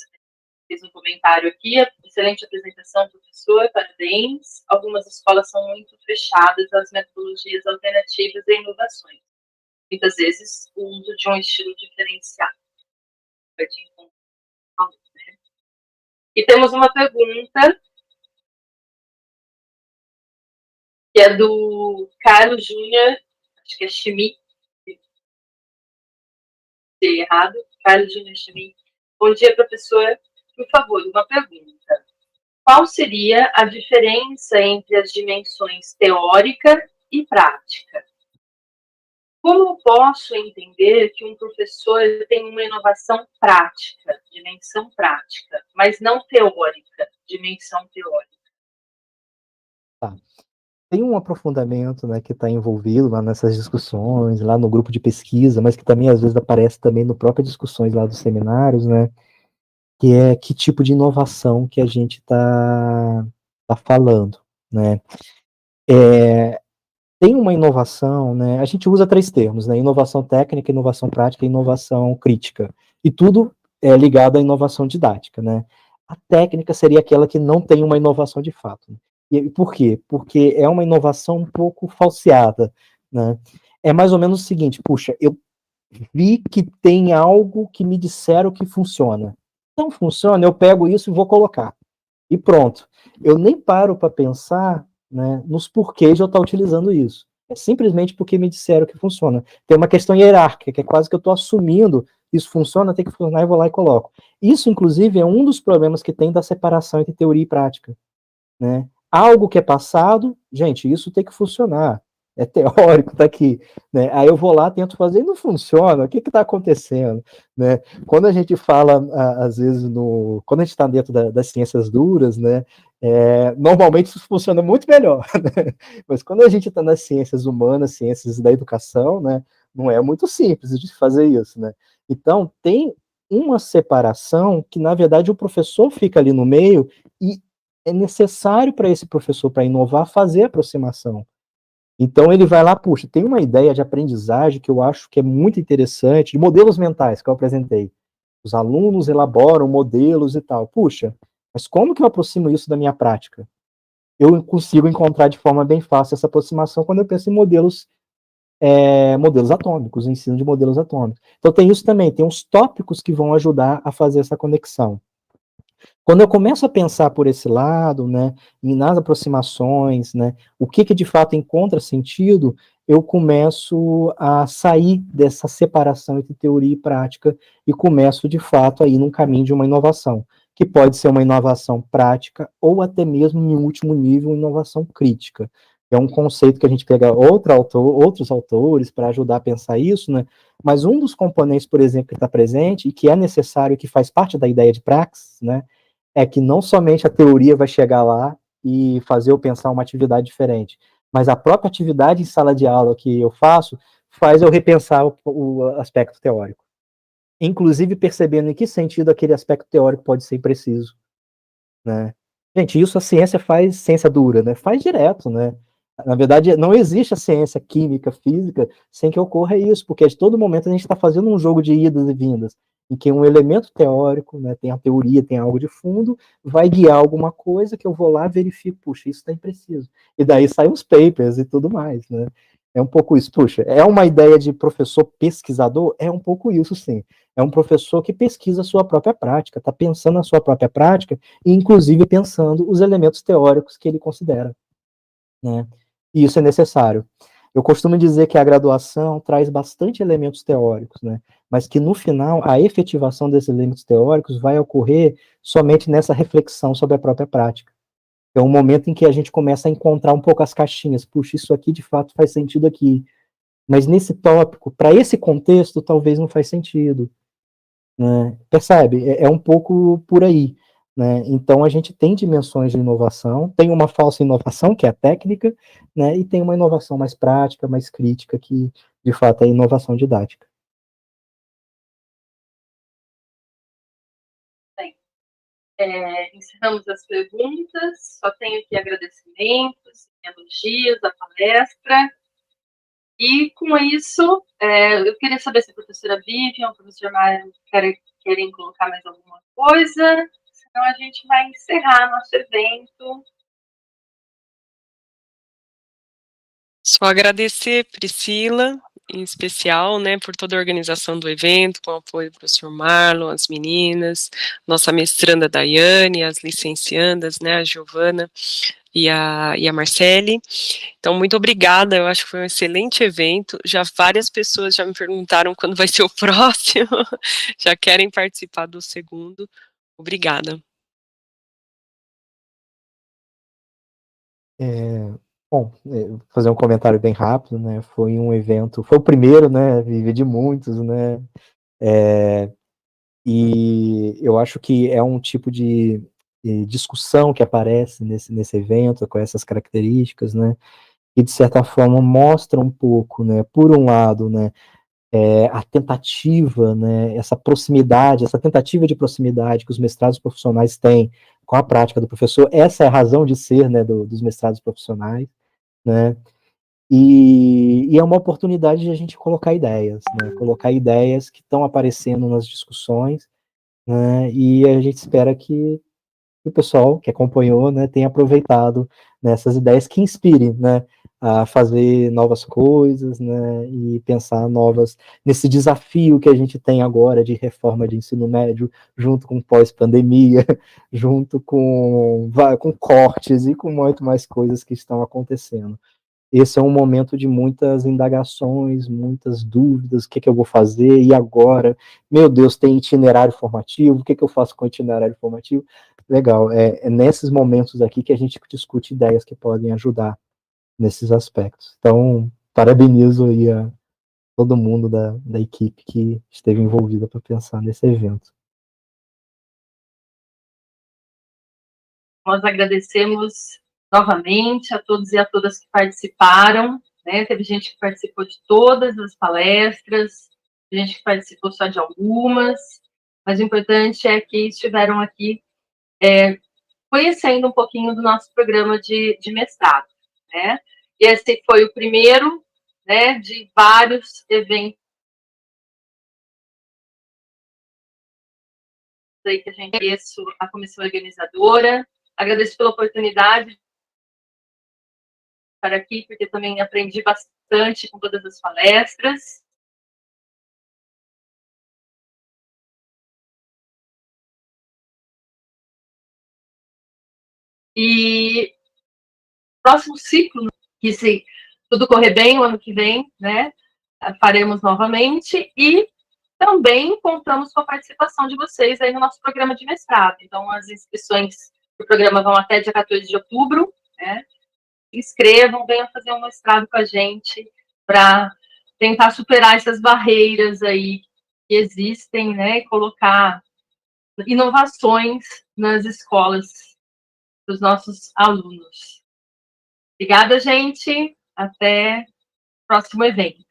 fez um comentário aqui. Excelente apresentação, professor, parabéns. Algumas escolas são muito fechadas às metodologias alternativas e inovações. Muitas vezes, o uso de um estilo diferenciado. E temos uma pergunta que é do Carlos Júnior, acho que é Schmidt, se errado, Carlos Júnior Schmidt. Bom dia, professor. Por favor, uma pergunta. Qual seria a diferença entre as dimensões teórica e prática? Como posso entender que um professor tem uma inovação prática, dimensão prática, mas não teórica, dimensão teórica? Tá. Tem um aprofundamento, né, que está envolvido lá nessas discussões, lá no grupo de pesquisa, mas que também às vezes aparece também no próprias discussões lá dos seminários, né, que é que tipo de inovação que a gente tá falando, né. Tem uma inovação, né, a gente usa 3 termos, né, inovação técnica, inovação prática e inovação crítica, e tudo é ligado à inovação didática, né. A técnica seria aquela que não tem uma inovação de fato. E por quê? Porque é uma inovação um pouco falseada, né. É mais ou menos o seguinte, puxa, eu vi que tem algo que me disseram que funciona. Não funciona, eu pego isso e vou colocar. E pronto. Eu nem paro para pensar, né, nos porquês de eu estar utilizando isso. É simplesmente porque me disseram que funciona. Tem uma questão hierárquica, que é quase que eu estou assumindo isso funciona, tem que funcionar, e vou lá e coloco. Isso, inclusive, é um dos problemas que tem da separação entre teoria e prática. Né? Algo que é passado, gente, isso tem que funcionar. É teórico, tá aqui. Né? Aí eu vou lá, tento fazer e não funciona. O que está acontecendo? Né? Quando a gente fala, às vezes, quando a gente está dentro das ciências duras, né, normalmente isso funciona muito melhor. Né? Mas quando a gente está nas ciências humanas, ciências da educação, né, não é muito simples de fazer isso. Né? Então, tem uma separação que, na verdade, o professor fica ali no meio e é necessário para esse professor, para inovar, fazer a aproximação. Então ele vai lá, puxa, tem uma ideia de aprendizagem que eu acho que é muito interessante, de modelos mentais que eu apresentei. Os alunos elaboram modelos e tal. Puxa, mas como que eu aproximo isso da minha prática? Eu consigo encontrar de forma bem fácil essa aproximação quando eu penso em modelos atômicos, o ensino de modelos atômicos. Então tem isso também, tem uns tópicos que vão ajudar a fazer essa conexão. Quando eu começo a pensar por esse lado, né, e nas aproximações, né, o que de fato encontra sentido, eu começo a sair dessa separação entre teoria e prática e começo, de fato, a ir num caminho de uma inovação, que pode ser uma inovação prática ou até mesmo, em último nível, inovação crítica. É um conceito que a gente pega outros autores para ajudar a pensar isso, né? Mas um dos componentes, por exemplo, que está presente e que é necessário, que faz parte da ideia de praxis, né, é que não somente a teoria vai chegar lá e fazer eu pensar uma atividade diferente, mas a própria atividade em sala de aula que eu faço faz eu repensar o aspecto teórico. Inclusive percebendo em que sentido aquele aspecto teórico pode ser preciso, né? Gente, isso a ciência faz, ciência dura, né? Faz direto, né? Na verdade, não existe a ciência química, física, sem que ocorra isso, porque de todo momento a gente está fazendo um jogo de idas e vindas, em que um elemento teórico, né, tem a teoria, tem algo de fundo, vai guiar alguma coisa que eu vou lá, verifico, puxa, isso está impreciso. E daí saem os papers e tudo mais, né? É um pouco isso. Puxa, é uma ideia de professor pesquisador? É um pouco isso, sim. É um professor que pesquisa a sua própria prática, está pensando na sua própria prática, e inclusive pensando os elementos teóricos que ele considera, né? E isso é necessário. Eu costumo dizer que a graduação traz bastante elementos teóricos, né? Mas que no final a efetivação desses elementos teóricos vai ocorrer somente nessa reflexão sobre a própria prática. É um momento em que a gente começa a encontrar um pouco as caixinhas. Puxa, isso aqui de fato faz sentido aqui. Mas nesse tópico, para esse contexto, talvez não faz sentido. Né? Percebe? É um pouco por aí. Né? Então, a gente tem dimensões de inovação, tem uma falsa inovação, que é a técnica, né? E tem uma inovação mais prática, mais crítica, que, de fato, é a inovação didática. Bem, encerramos as perguntas, só tenho aqui agradecimentos, elogios à palestra, e com isso, eu queria saber se a professora Vivian, o professor Mário querem colocar mais alguma coisa, senão a gente vai encerrar nosso evento. Só agradecer, Priscila, em especial, né, por toda a organização do evento, com o apoio do professor Marlon, as meninas, nossa mestranda Daiane, as licenciandas, né, a Giovana e a Marcele. Então, muito obrigada, eu acho que foi um excelente evento. Já várias pessoas já me perguntaram quando vai ser o próximo, já querem participar do segundo. Obrigada. Bom, vou fazer um comentário bem rápido, né? Foi um evento, foi o primeiro, né? Vivi de muitos, né? E eu acho que é um tipo de discussão que aparece nesse evento, com essas características, né? Que de certa forma mostra um pouco, né? Por um lado, né? A tentativa, né? Essa proximidade, essa tentativa de proximidade que os mestrados profissionais têm com a prática do professor, essa é a razão de ser, né? Dos mestrados profissionais, né? E é uma oportunidade de a gente colocar ideias, né? Colocar ideias que estão aparecendo nas discussões, né? E a gente espera que o pessoal que acompanhou, né, tenha aproveitado nessas ideias que inspirem, né, a fazer novas coisas, né, e pensar novas nesse desafio que a gente tem agora de reforma de ensino médio, junto com pós-pandemia, junto com cortes e com muito mais coisas que estão acontecendo. Esse é um momento de muitas indagações, muitas dúvidas, o que eu vou fazer, e agora? Meu Deus, tem itinerário formativo, o que eu faço com o itinerário formativo? Legal, é nesses momentos aqui que a gente discute ideias que podem ajudar nesses aspectos. Então, parabenizo aí a todo mundo da equipe que esteve envolvida para pensar nesse evento. Nós agradecemos novamente a todos e a todas que participaram, né? Teve gente que participou de todas as palestras, gente que participou só de algumas, mas o importante é que estiveram aqui conhecendo um pouquinho do nosso programa de mestrado, né? E esse foi o primeiro, né, de vários eventos aí que a gente agradeço a comissão organizadora, agradeço pela oportunidade de estar aqui, porque também aprendi bastante com todas as palestras. E próximo ciclo, que se tudo correr bem o ano que vem, né, faremos novamente, e também contamos com a participação de vocês aí no nosso programa de mestrado. Então, as inscrições do programa vão até dia 14 de outubro, né? Inscrevam, venham fazer um mestrado com a gente para tentar superar essas barreiras aí que existem, né? E colocar inovações nas escolas dos nossos alunos. Obrigada, gente. Até o próximo evento.